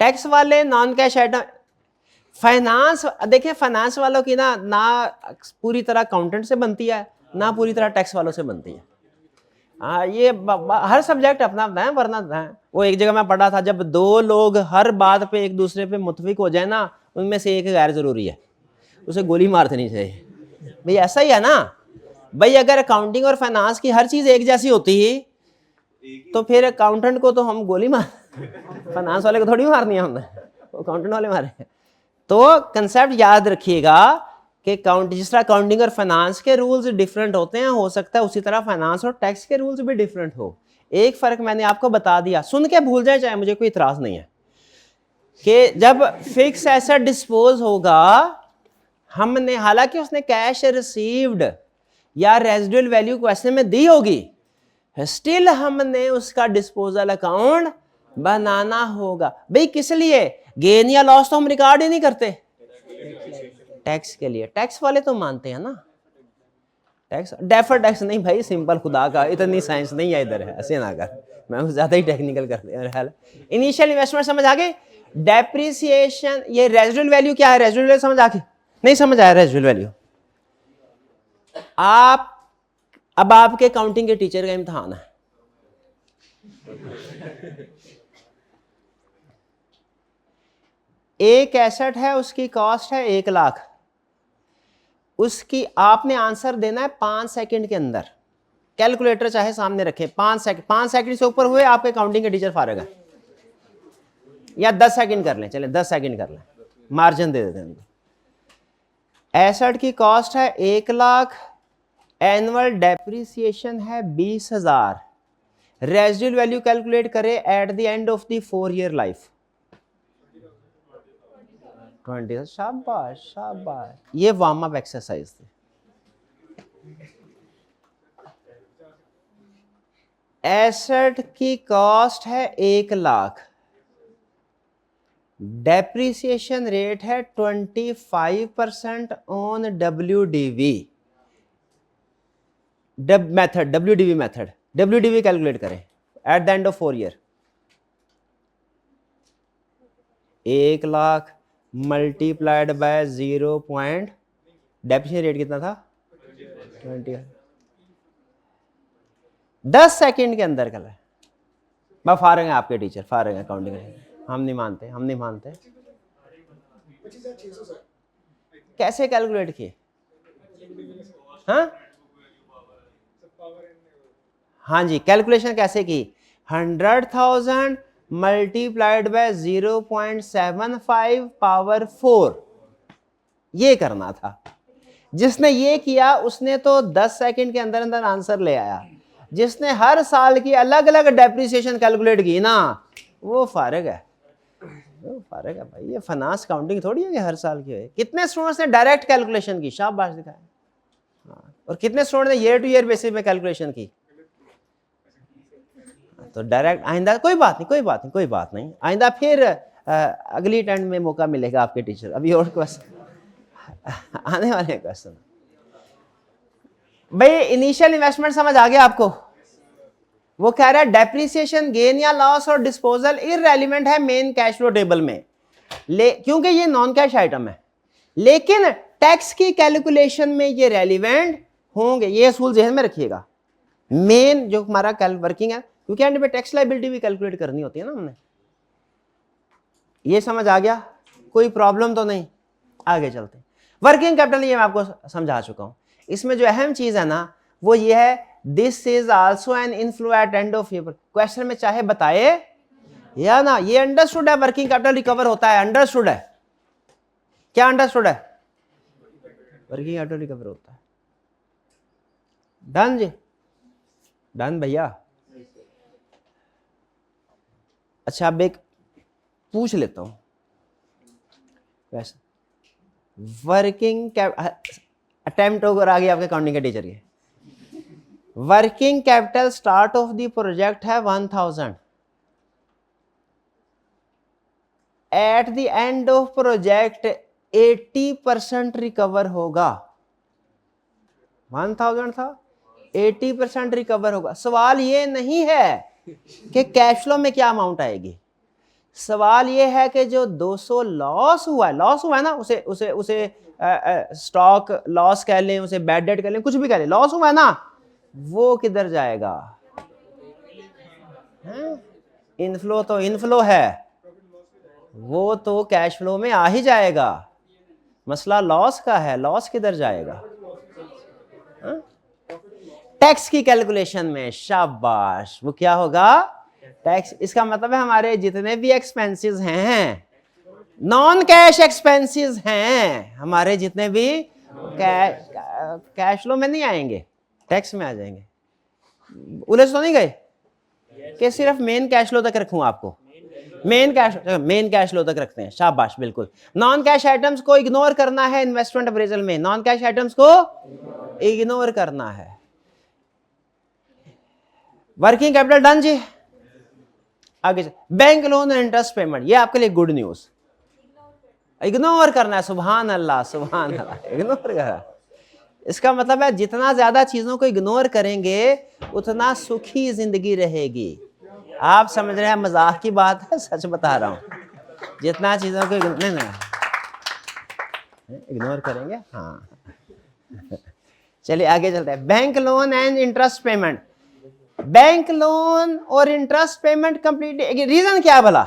टैक्स वाले नॉन कैश आइटम। फाइनेंस देखिए, फाइनेंस वालों की ना पूरी तरह अकाउंटेंट से बनती है, ना पूरी तरह टैक्स वालों से बनती है। हाँ, ये हर सब्जेक्ट अपना अपना है, वरना वो एक जगह मैं पढ़ा था, जब दो लोग हर बात पे एक दूसरे पे मुतफिक हो जाए ना, उनमें से एक गैर जरूरी है, उसे गोली मार देनी चाहिए। भाई ऐसा ही है ना भाई, अगर अकाउंटिंग और फाइनेंस की हर चीज एक जैसी होती है तो फिर अकाउंटेंट को तो हम गोली मार, फाइनेंस वाले को थोड़ी मारनी है हमने, अकाउंटेंट वाले मारे। तो कंसेप्ट याद रखिएगा कि जिस तरह अकाउंटिंग और फाइनेंस के रूल्स डिफरेंट होते हैं, हो सकता है उसी तरह फाइनेंस और टैक्स के रूल्स भी डिफरेंट हो। एक फर्क मैंने आपको बता दिया, सुन के भूल जाए चाहे, मुझे कोई इतराज नहीं है, कि जब फिक्स एसेट डिस्पोज होगा, हमने हालांकि उसने कैश रिसीव्ड या रेजिडुअल वैल्यू क्वेश्चन में दी होगी, स्टिल हमने उसका डिस्पोजल अकाउंट बनाना होगा। भाई किस लिए? गेन या लॉस तो हम रिकॉर्ड ही नहीं करते, टैक्स के लिए। टैक्स वाले तो मानते हैं ना टैक्स, डेफर टैक्स नहीं भाई, सिंपल, खुदा का इतनी साइंस नहीं है इधर है, ऐसे ना कर, मैं ज्यादा ही टेक्निकल कर दिया। इनिशियल इन्वेस्टमेंट समझ आ गए, डेप्रिसिएशन, ये रेजिडुअल वैल्यू क्या है, रेजिडुअल वैल्यू समझ आ गई? नहीं समझ आया रेजिडुअल वैल्यू? आप अब आपके अकाउंटिंग के टीचर का इम्तिहान है, एक एसेट है, उसकी कॉस्ट है 1 लाख, उसकी आपने आंसर देना है 5 सेकंड के अंदर। कैलकुलेटर चाहे सामने रखें, 5 सेकंड से ऊपर हुए आपके अकाउंटिंग के टीचर फारग है, या 10 सेकंड कर लें, चले 10 सेकंड कर लें, मार्जिन दे देते हैं। एसेट की कॉस्ट है 1 लाख, एनुअल डेप्रिसिएशन है 20,000, रेजिडुअल वैल्यू कैलकुलेट करें at the end of the 4 year life, 20। शाबाश शाबाश, ये वार्म अप एक्सरसाइज थी। एसेट की कॉस्ट है 1 लाख, डेप्रिसिएशन रेट है 25% on WDV method, WDV method, WDV calculate करें at the end of 4 year. 1 lakh multiplied by 0. Depreciation rate कितना था? 20। 10 सेकंड के अंदर कर, बस फारग है आपके टीचर, फारग है अकाउंटिंग, हम नहीं मानते, हम नहीं मानते। कैसे कैलकुलेट किए? हाँ जी, कैलकुलेशन कैसे की? 100,000 मल्टीप्लाइड बाय 0.75 पावर 4, ये करना था। जिसने ये किया उसने तो 10 सेकंड के अंदर अंदर आंसर ले आया, जिसने हर साल की अलग अलग डेप्रिसिएशन कैलकुलेट की ना, वो फारग है, वो फारग है भाई। ये फाइनेंस काउंटिंग थोड़ी है कि हर साल की है। कितने स्टूडेंट्स ने डायरेक्ट कैलकुलेशन की? शाबाश दिखाया। हाँ, और कितने स्टूडेंट ने ईयर टू ईयर बेसिस में कैलकुलेशन की? तो डायरेक्ट आइंदा कोई बात नहीं, कोई बात नहीं, कोई बात नहीं, आइंदा फिर अगली अटेंड में मौका मिलेगा आपके टीचर। अभी और क्वेश्चन आने वाले क्वेश्चन। भाई इनिशियल इन्वेस्टमेंट समझ आ गया आपको? वो कह रहा है डेप्रिसिएशन, गेन या लॉस और डिस्पोजल इररेलेवेंट है मेन कैश फ्लो टेबल में, क्योंकि ये नॉन कैश आइटम है, लेकिन टैक्स की कैलकुलेशन में ये रेलिवेंट होंगे। ये असूल ज़हन में रखिएगा। मेन जो हमारा वर्किंग है, क्योंकि एंड में टैक्स लायबिलिटी भी कैलकुलेट करनी होती है ना हमने। ये समझ आ गया? कोई प्रॉब्लम तो नहीं? आगे चलते हैं। वर्किंग कैपिटल ये मैं आपको समझा चुका हूं। इसमें जो अहम चीज है ना वो ये है, this is also an inflow at end of year. Question में चाहे बताए या ना, ये अंडरस्टूड है, वर्किंग कैपिटल रिकवर होता है, अंडरस्टूड है। क्या अंडरस्टूड है? वर्किंग कैपिटल रिकवर होता है। डन जी, डन भैया। अच्छा अब एक पूछ लेता हूं वैसे, वर्किंग अटेम्प्ट ओवर आ गया आपके अकाउंटिंग के टीचर के। Working capital start of the project है 1000, eight the end of project 80% recover होगा। 1000 था, 80% रिकवर होगा। सवाल ये नहीं है कि कैश फ्लो में क्या अमाउंट आएगी, सवाल ये है कि जो 200 लॉस हुआ है ना, उसे स्टॉक लॉस कह लें, उसे बैड डेट कह लें, कुछ भी कह लें, लॉस हुआ है ना, वो किधर जाएगा? इनफ्लो तो इनफ्लो है, वो तो कैश फ्लो में आ ही जाएगा। मसला लॉस का है, लॉस किधर जाएगा? टैक्स की कैलकुलेशन में। शाबाश, वो क्या होगा? टैक्स। इसका मतलब है हमारे जितने भी एक्सपेंसेस हैं, नॉन कैश एक्सपेंसेस हैं, हमारे जितने भी कैश फ्लो में नहीं आएंगे, टैक्स में आ जाएंगे। उलझ तो नहीं गए कि सिर्फ मेन कैश फ्लो तक रखूं आपको? मेन कैश फ्लो तक रखते हैं, शाबाश, बिल्कुल। नॉन कैश आइटम्स को इग्नोर करना है इन्वेस्टमेंट अप्रेजल में, नॉन कैश आइटम्स को इग्नोर करना है। वर्किंग कैपिटल डन जी। आगे बैंक लोन और इंटरेस्ट पेमेंट, ये आपके लिए गुड न्यूज। इग्नोर करना है, सुभान अल्लाह, सुभान अल्लाह, इग्नोर करना। इसका मतलब है जितना ज्यादा चीजों को इग्नोर करेंगे उतना सुखी जिंदगी रहेगी। आप समझ रहे हैं मजाक की बात है, सच बता रहा हूं। जितना चीजों को इग्नोर करेंगे, हाँ। चलिए आगे चलते हैं। Bank loan and interest payment. Bank loan और इंटरेस्ट पेमेंट कंप्लीट, रीजन क्या है भला?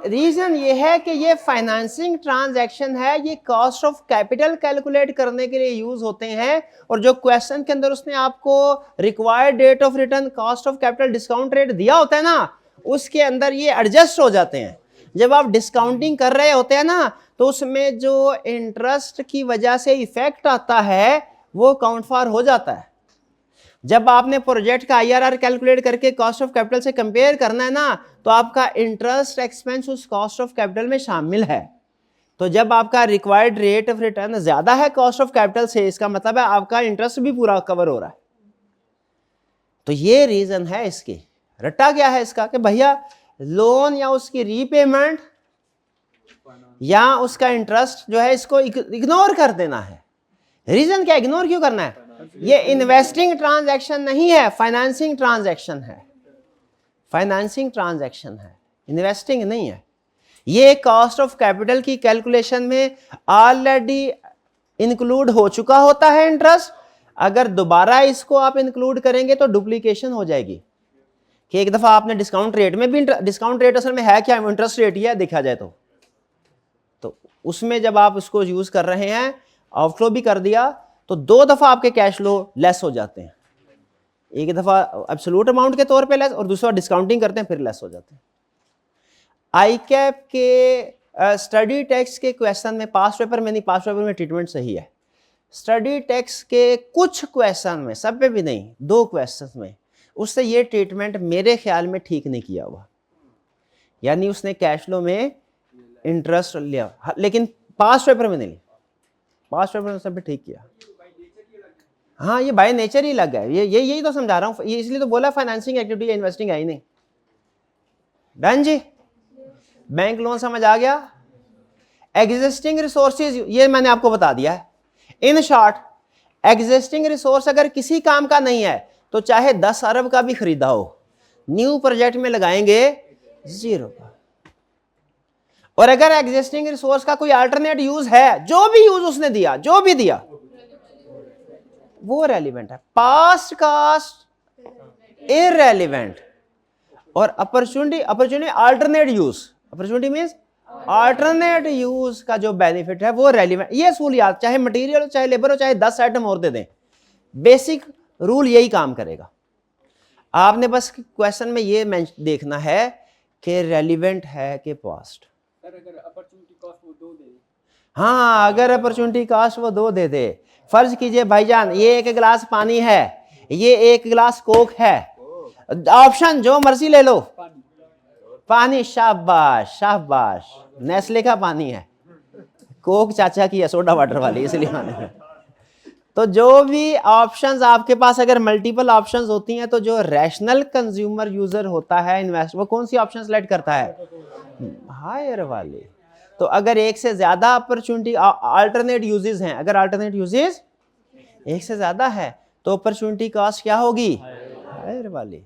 रीजन ये है कि ये फाइनेंसिंग ट्रांजैक्शन है, ये कॉस्ट ऑफ कैपिटल कैलकुलेट करने के लिए यूज होते हैं। और जो क्वेश्चन के अंदर उसने आपको required date of return, cost of capital, discount rate दिया होता है ना, उसके अंदर ये एडजस्ट हो जाते हैं। जब आप डिस्काउंटिंग कर रहे होते हैं ना, तो उसमें जो इंटरेस्ट की वजह से इफेक्ट आता है वो काउंट फॉर हो जाता है। जब आपने प्रोजेक्ट का IRR कैलकुलेट करके कॉस्ट ऑफ कैपिटल से कंपेयर करना है ना, तो आपका इंटरेस्ट एक्सपेंस उस कॉस्ट ऑफ कैपिटल में शामिल है। तो जब आपका रिक्वायर्ड रेट ऑफ रिटर्न ज्यादा है कॉस्ट ऑफ कैपिटल से, इसका मतलब है आपका इंटरेस्ट भी पूरा कवर हो रहा है। तो ये रीजन है इसकी। रट्टा क्या है इसका कि भैया लोन या उसकी रीपेमेंट या उसका इंटरेस्ट जो है इसको इग्नोर कर देना है। रीजन क्या, इग्नोर क्यों करना है? ये इन्वेस्टिंग ट्रांजैक्शन नहीं है, फाइनेंसिंग ट्रांजैक्शन है। फाइनेंसिंग ट्रांजैक्शन है, इन्वेस्टिंग नहीं है। ये कॉस्ट ऑफ कैपिटल की कैलकुलेशन में ऑलरेडी इंक्लूड हो चुका होता है इंटरेस्ट। अगर दोबारा इसको आप इंक्लूड करेंगे तो डुप्लीकेशन हो जाएगी कि एक दफा आपने डिस्काउंट रेट में भी, डिस्काउंट रेट असल में है क्या, इंटरेस्ट रेट ही है देखा जाए तो उसमें जब आप उसको यूज कर रहे हैं, आउटफ्लो भी कर दिया, तो दो दफा आपके कैश फ्लो लेस हो जाते हैं। एक दफा एब्सोल्यूट अमाउंट के तौर पे लेस, और दूसरा डिस्काउंटिंग करते हैं फिर लेस हो जाते हैं। आईकैप के स्टडी टैक्स के क्वेश्चन में, पास्ट पेपर में नहीं, पास्ट पेपर में ट्रीटमेंट सही है। स्टडी टैक्स के कुछ क्वेश्चन में, सब पे भी नहीं, 2 क्वेश्चन में उससे ये ट्रीटमेंट मेरे ख्याल में ठीक नहीं किया हुआ। यानी उसने कैश फ्लो में इंटरेस्ट लिया, लेकिन पास्ट पेपर में नहीं लिया, पास्ट पेपर में सब ठीक किया। हाँ, ये बाय नेचर ही लग गया। ये यही तो समझा रहा हूँ, ये इसलिए तो बोला फाइनेंसिंग एक्टिविटी है, इन्वेस्टिंग है ही नहीं। डन जी। बैंक लोन समझ आ गया। एग्जिस्टिंग रिसोर्सेज, ये मैंने आपको बता दिया है। इन शॉर्ट, एग्जिस्टिंग रिसोर्स अगर किसी काम का नहीं है तो चाहे 10 अरब का भी खरीदा हो, न्यू प्रोजेक्ट में लगाएंगे 0 का। और अगर एग्जिस्टिंग रिसोर्स का कोई अल्टरनेट यूज है, जो भी यूज उसने दिया, जो भी दिया, वो रेलिवेंट है। Past cost irrelevant. और opportunity alternate use, opportunity means alternate use का जो बेनिफिट है वो रेलिवेंट। ये असूल याद, चाहे मटेरियल हो, चाहे लेबर हो, चाहे 10 आइटम और दे दें, बेसिक रूल यही काम करेगा। आपने बस क्वेश्चन में ये देखना है कि रेलिवेंट है कि पास्ट। अगर अपॉर्चुनिटी कॉस्ट वो 2 दे दे, हाँ, अगर अपॉर्चुनिटी कॉस्ट वो 2 दे दे। फर्ज कीजिए भाईजान ये 1 गिलास पानी है, ये 1 गिलास कोक है, ऑप्शन जो मर्जी ले लो। पानी, शाबाश शाबाश, नेस्ले का पानी है, कोक चाचा की है सोडा वाटर वाली, इसलिए मैंने। तो जो भी ऑप्शंस आपके पास अगर मल्टीपल ऑप्शंस होती हैं तो जो रैशनल कंज्यूमर यूजर होता है इन्वेस्ट, वो कौन सी ऑप्शन सेलेक्ट करता है? हायर वाली। तो अगर एक से ज्यादा अपॉर्चुनिटी अल्टरनेट यूजेस हैं, अगर अल्टरनेट यूजेस एक से ज्यादा है तो अपॉर्चुनिटी कॉस्ट क्या होगी? हायर वाली।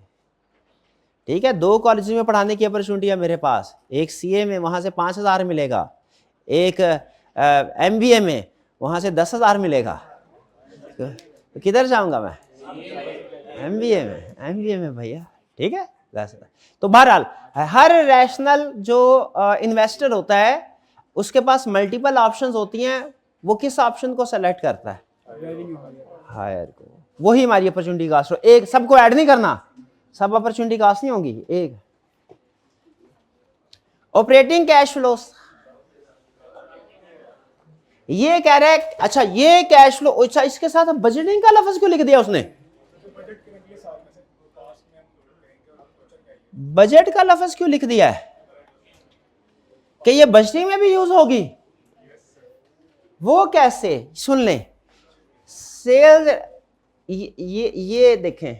ठीक है, 2 कॉलेज में पढ़ाने की अपॉर्चुनिटी है मेरे पास, एक सीए में वहां से 5,000 मिलेगा, एक एमबीए में वहां से 10,000 मिलेगा, तो किधर जाऊंगा मैं? एमबीए में, एमबीए में भैया। ठीक है, तो बहरहाल हर रैशनल जो इन्वेस्टर होता है उसके पास मल्टीपल ऑप्शंस होती हैं, वो किस ऑप्शन को सेलेक्ट करता है? हायर को। वही हमारी अपॉर्चुनिटी कॉस्ट। एक सबको ऐड नहीं करना, सब अपॉर्चुनिटी कॉस्ट नहीं होगी, एक ऑपरेटिंग कैश फ्लो। ये कह रहा है, अच्छा ये कैश फ्लो, अच्छा इसके साथ बजटिंग का लफ्ज क्यों लिख दिया उसने? बजट का लफ्ज क्यों लिख दिया है कि ये बजटिंग में भी यूज होगी? वो कैसे? सुन लें, सेल्स, ये देखें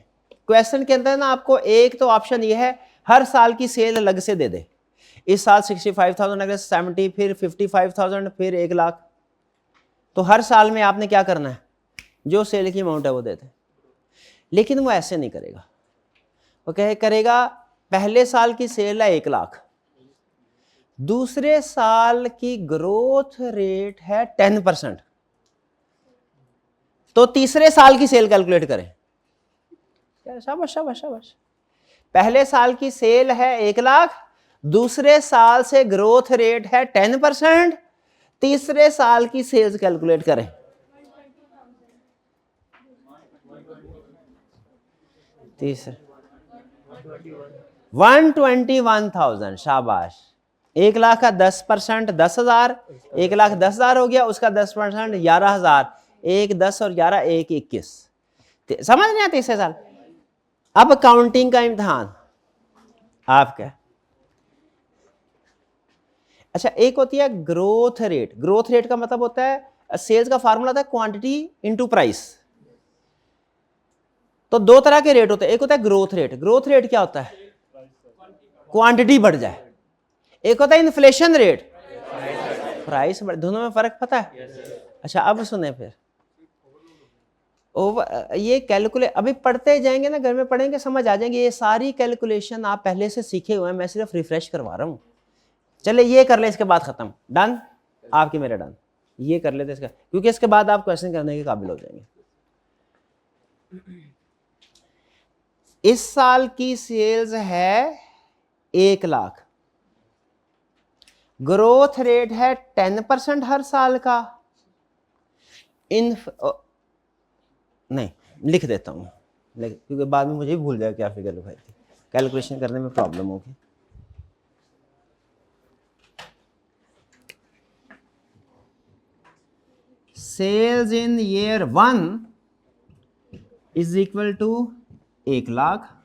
क्वेश्चन के अंदर ना आपको एक तो ऑप्शन ये है हर साल की सेल अलग से दे दे, इस साल 65,000, अगर 70, फिर 55,000, फिर 1,00,000। तो हर साल में आपने क्या करना है, जो सेल की अमाउंट है वो देते। लेकिन वो ऐसे नहीं करेगा, वो कहे करेगा पहले साल की सेल है 1,00,000, दूसरे साल की ग्रोथ रेट है 10%, तो तीसरे साल की सेल कैलकुलेट करें। शाबाश शाबाश शाबाश। पहले साल की सेल है 1,00,000, दूसरे साल से ग्रोथ रेट है 10%, तीसरे साल की सेल्स कैलकुलेट करें। तीसरे 121,000, शाबाश। 1,00,000 का 10% 10,000, 1,00,000 10,000 हो गया, उसका 10% 11,000, 1 10 और 11 1 21। समझ नहीं आती तीसरे साल। अब काउंटिंग का इम्तिहान आपका। अच्छा, एक होती है ग्रोथ रेट। ग्रोथ रेट का मतलब होता है सेल्स का फार्मूला होता है क्वांटिटी इनटू प्राइस। तो 2 तरह के रेट होते हैं, एक होता है ग्रोथ रेट। ग्रोथ रेट क्या होता है? क्वांटिटी बढ़ जाए। एक होता है इन्फ्लेशन रेट, प्राइस बढ़। दोनों में फर्क पता है? अच्छा अब सुने फिर, ये कैलकुलेट अभी पढ़ते जाएंगे ना, घर में पढ़ेंगे समझ आ जाएंगे। ये सारी कैलकुलेशन आप पहले से सीखे हुए हैं, मैं सिर्फ रिफ्रेश करवा रहा हूं। चले ये कर ले, इसके बाद खत्म, डन आपके मेरे डन। ये कर लेते इसका, क्योंकि इसके बाद आप क्वेश्चन करने के काबिल हो जाएंगे। इस साल की सेल्स है 1,00,000, ग्रोथ रेट है 10% हर साल का। नहीं लिख देता हूं, क्योंकि बाद में मुझे भी भूल जाएगा क्या फिगर लिखाई थी, कैलकुलेशन करने में प्रॉब्लम होगी। Sales in year 1 is equal to 1,00,000,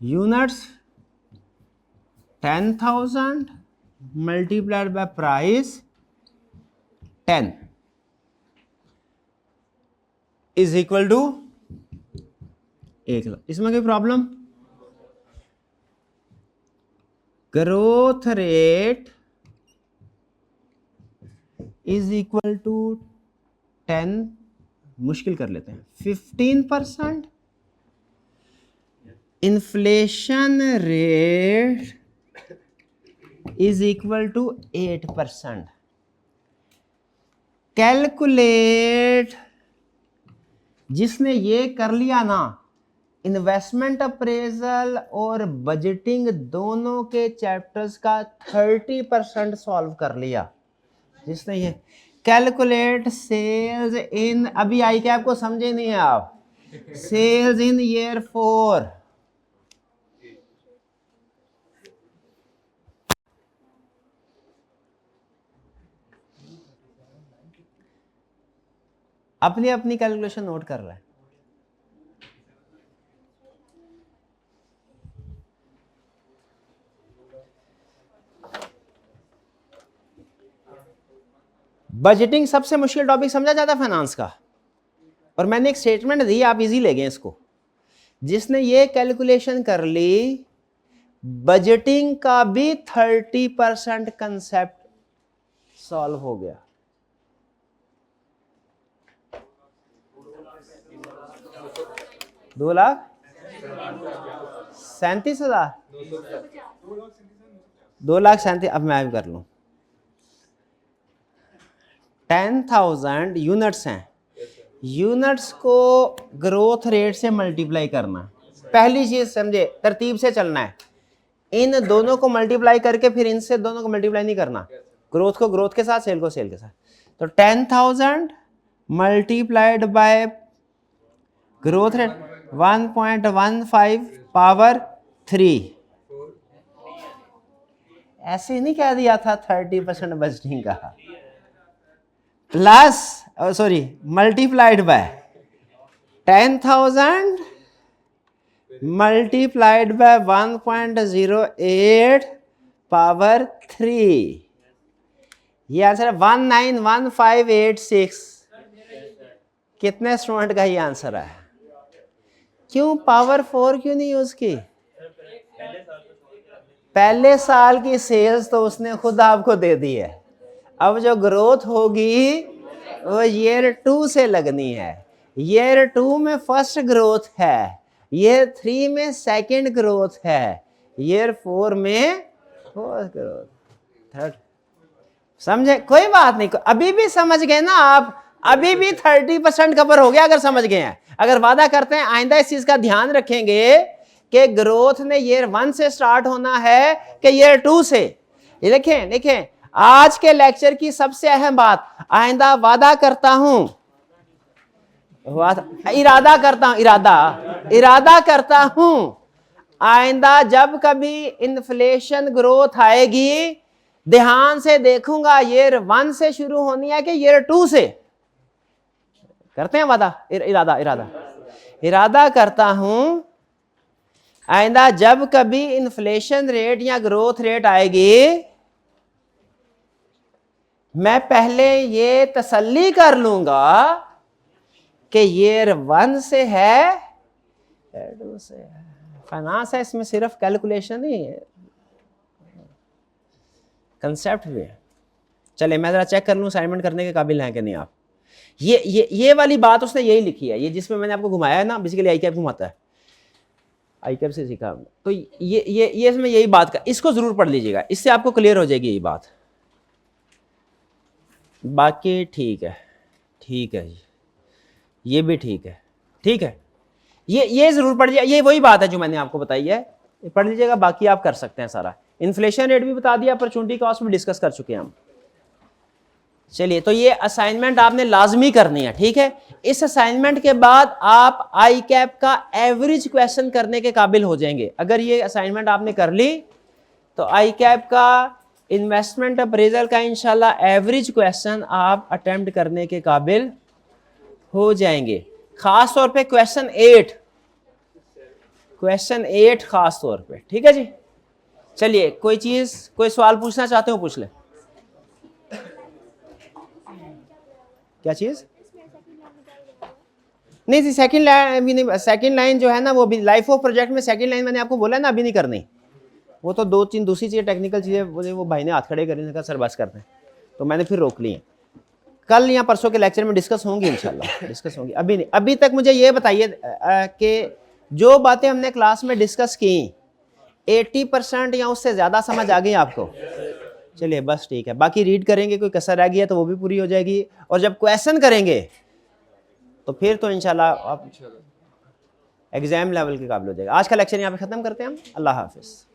units 10,000 multiplied by price 10 is equal to 1,00,000। इसमें कोई problem? Growth rate is equal to 10, मुश्किल कर लेते हैं, 15%। Inflation rate is equal to 8%। Calculate, जिसने ये कर लिया ना, इन्वेस्टमेंट अप्रेजल और बजटिंग दोनों के चैप्टर्स का 30% सॉल्व कर लिया, जिसने ये कैलकुलेट सेल्स इन, अभी आई क्या आपको समझे नहीं है आप? सेल्स इन ईयर 4, अपनी अपनी कैलकुलेशन नोट कर रहा है। बजटिंग सबसे मुश्किल टॉपिक समझा जाता है फाइनेंस का, और मैंने एक स्टेटमेंट दी, आप इजी ले गए इसको। जिसने ये कैलकुलेशन कर ली, बजटिंग का भी 30% कंसेप्ट सॉल्व हो गया। दो लाख 37,000, 2,37,000। अब मैं भी कर लूं, 10,000 यूनिट्स हैं, यूनिट्स को ग्रोथ रेट से मल्टीप्लाई करना। पहली चीज समझे, तरतीब से चलना है। इन दोनों को मल्टीप्लाई करके फिर इनसे दोनों को मल्टीप्लाई नहीं करना, ग्रोथ को ग्रोथ के साथ, सेल को सेल के साथ। तो 10,000 multiplied bye growth rate 1.15 power 3। ऐसे नहीं कह दिया था 30% बजटिंग का, plus sorry multiplied by 10,000 multiplied bye 1.08 power 3। ये आंसर है 191586। कितने स्टूडेंट का ये आंसर है? क्यों पावर 4 क्यों नहीं यूज की? पहले साल की सेल्स तो उसने खुद आपको दे दी है, अब जो ग्रोथ होगी वो ईयर 2 से लगनी है। ईयर 2 में फर्स्ट ग्रोथ है, ईयर 3 में सेकंड ग्रोथ है, ईयर 4 में फोर्थ ग्रोथ, थर्ड। समझे? कोई बात नहीं, अभी भी समझ गए ना आप, अभी भी 30% कवर हो गया अगर समझ गए हैं। अगर वादा करते हैं आइंदा इस चीज का ध्यान रखेंगे कि ग्रोथ ने ईयर 1 से स्टार्ट होना है कि ईयर 2 से। ये देखें देखें, आज के लेक्चर की सबसे अहम बात, आइंदा वादा करता हूं, इरादा करता हूं, आइंदा जब कभी इन्फ्लेशन ग्रोथ आएगी, ध्यान से देखूंगा ईयर 1 से शुरू होनी है कि ईयर 2 से। करते हैं वादा, इरादा करता हूं, आइंदा जब कभी इन्फ्लेशन रेट या ग्रोथ रेट आएगी, मैं पहले ये तसल्ली कर लूंगा कि ईयर 1 से है, 2 से है। फाइनेंस है, इसमें सिर्फ कैलकुलेशन ही है, कंसेप्ट भी है। चले मैं जरा चेक कर लूं असाइनमेंट करने के काबिल हैं कि नहीं आप। ये वाली बात उसने यही लिखी है, ये जिसमें मैंने आपको घुमाया है ना, बेसिकली आई कैप घुमाता है, आई कैप से सीखा हमने। तो ये इसमें यही बात का, इसको जरूर पढ़ लीजिएगा, इससे आपको क्लियर हो जाएगी ये बात। बाकी ठीक है जी, ये भी ठीक है, ये जरूर पढ़ लीजिए। ये वही बात है जो मैंने आपको बताई है, पढ़ लीजिएगा। बाकी आप कर सकते हैं सारा, इन्फ्लेशन रेट भी बता दिया, अपॉर्चुनिटी कॉस्ट भी डिस्कस कर चुके हैं हम। चलिए, तो ये असाइनमेंट आपने लाजमी करनी है, ठीक है। इस असाइनमेंट के बाद आप आई कैप का एवरेज क्वेश्चन करने के काबिल हो जाएंगे। अगर ये असाइनमेंट आपने कर ली तो आई कैप का इन्वेस्टमेंट अप्रेजल का इंशाल्लाह एवरेज क्वेश्चन आप अटेम्प्ट करने के काबिल हो जाएंगे। खास तौर पे क्वेश्चन 8 खास तौर पे, ठीक है जी। चलिए, कोई सवाल पूछना चाहते हो पूछ ले। क्या चीज? नहीं थी सेकंड लाइन, अभी नहीं। सेकंड लाइन जो है ना, वो भी लाइफ ऑफ प्रोजेक्ट में सेकंड लाइन मैंने आपको बोला है ना, अभी नहीं करनी। वो तो दूसरी चीज़ें, टेक्निकल चीज़ें, वो भाई ने हाथ खड़े करने का सर बस करते हैं, तो मैंने फिर रोक ली है। कल या परसों के लेक्चर में डिस्कस होंगी इंशाल्लाह, डिस्कस होंगी। अभी नहीं। अभी तक मुझे ये बताइए कि जो बातें हमने क्लास में डिस्कस की 80% या उससे ज़्यादा समझ आ गई आपको? चलिए बस ठीक है। बाकी रीड करेंगे, कोई कसर रह गई है तो वो भी पूरी हो जाएगी, और जब क्वेश्चन करेंगे तो फिर तो इंशाल्लाह आप एग्जाम लेवल के काबिल हो जाएगा। आज का लेक्चर यहाँ पे ख़त्म करते हैं हम। अल्लाह हाफिज़।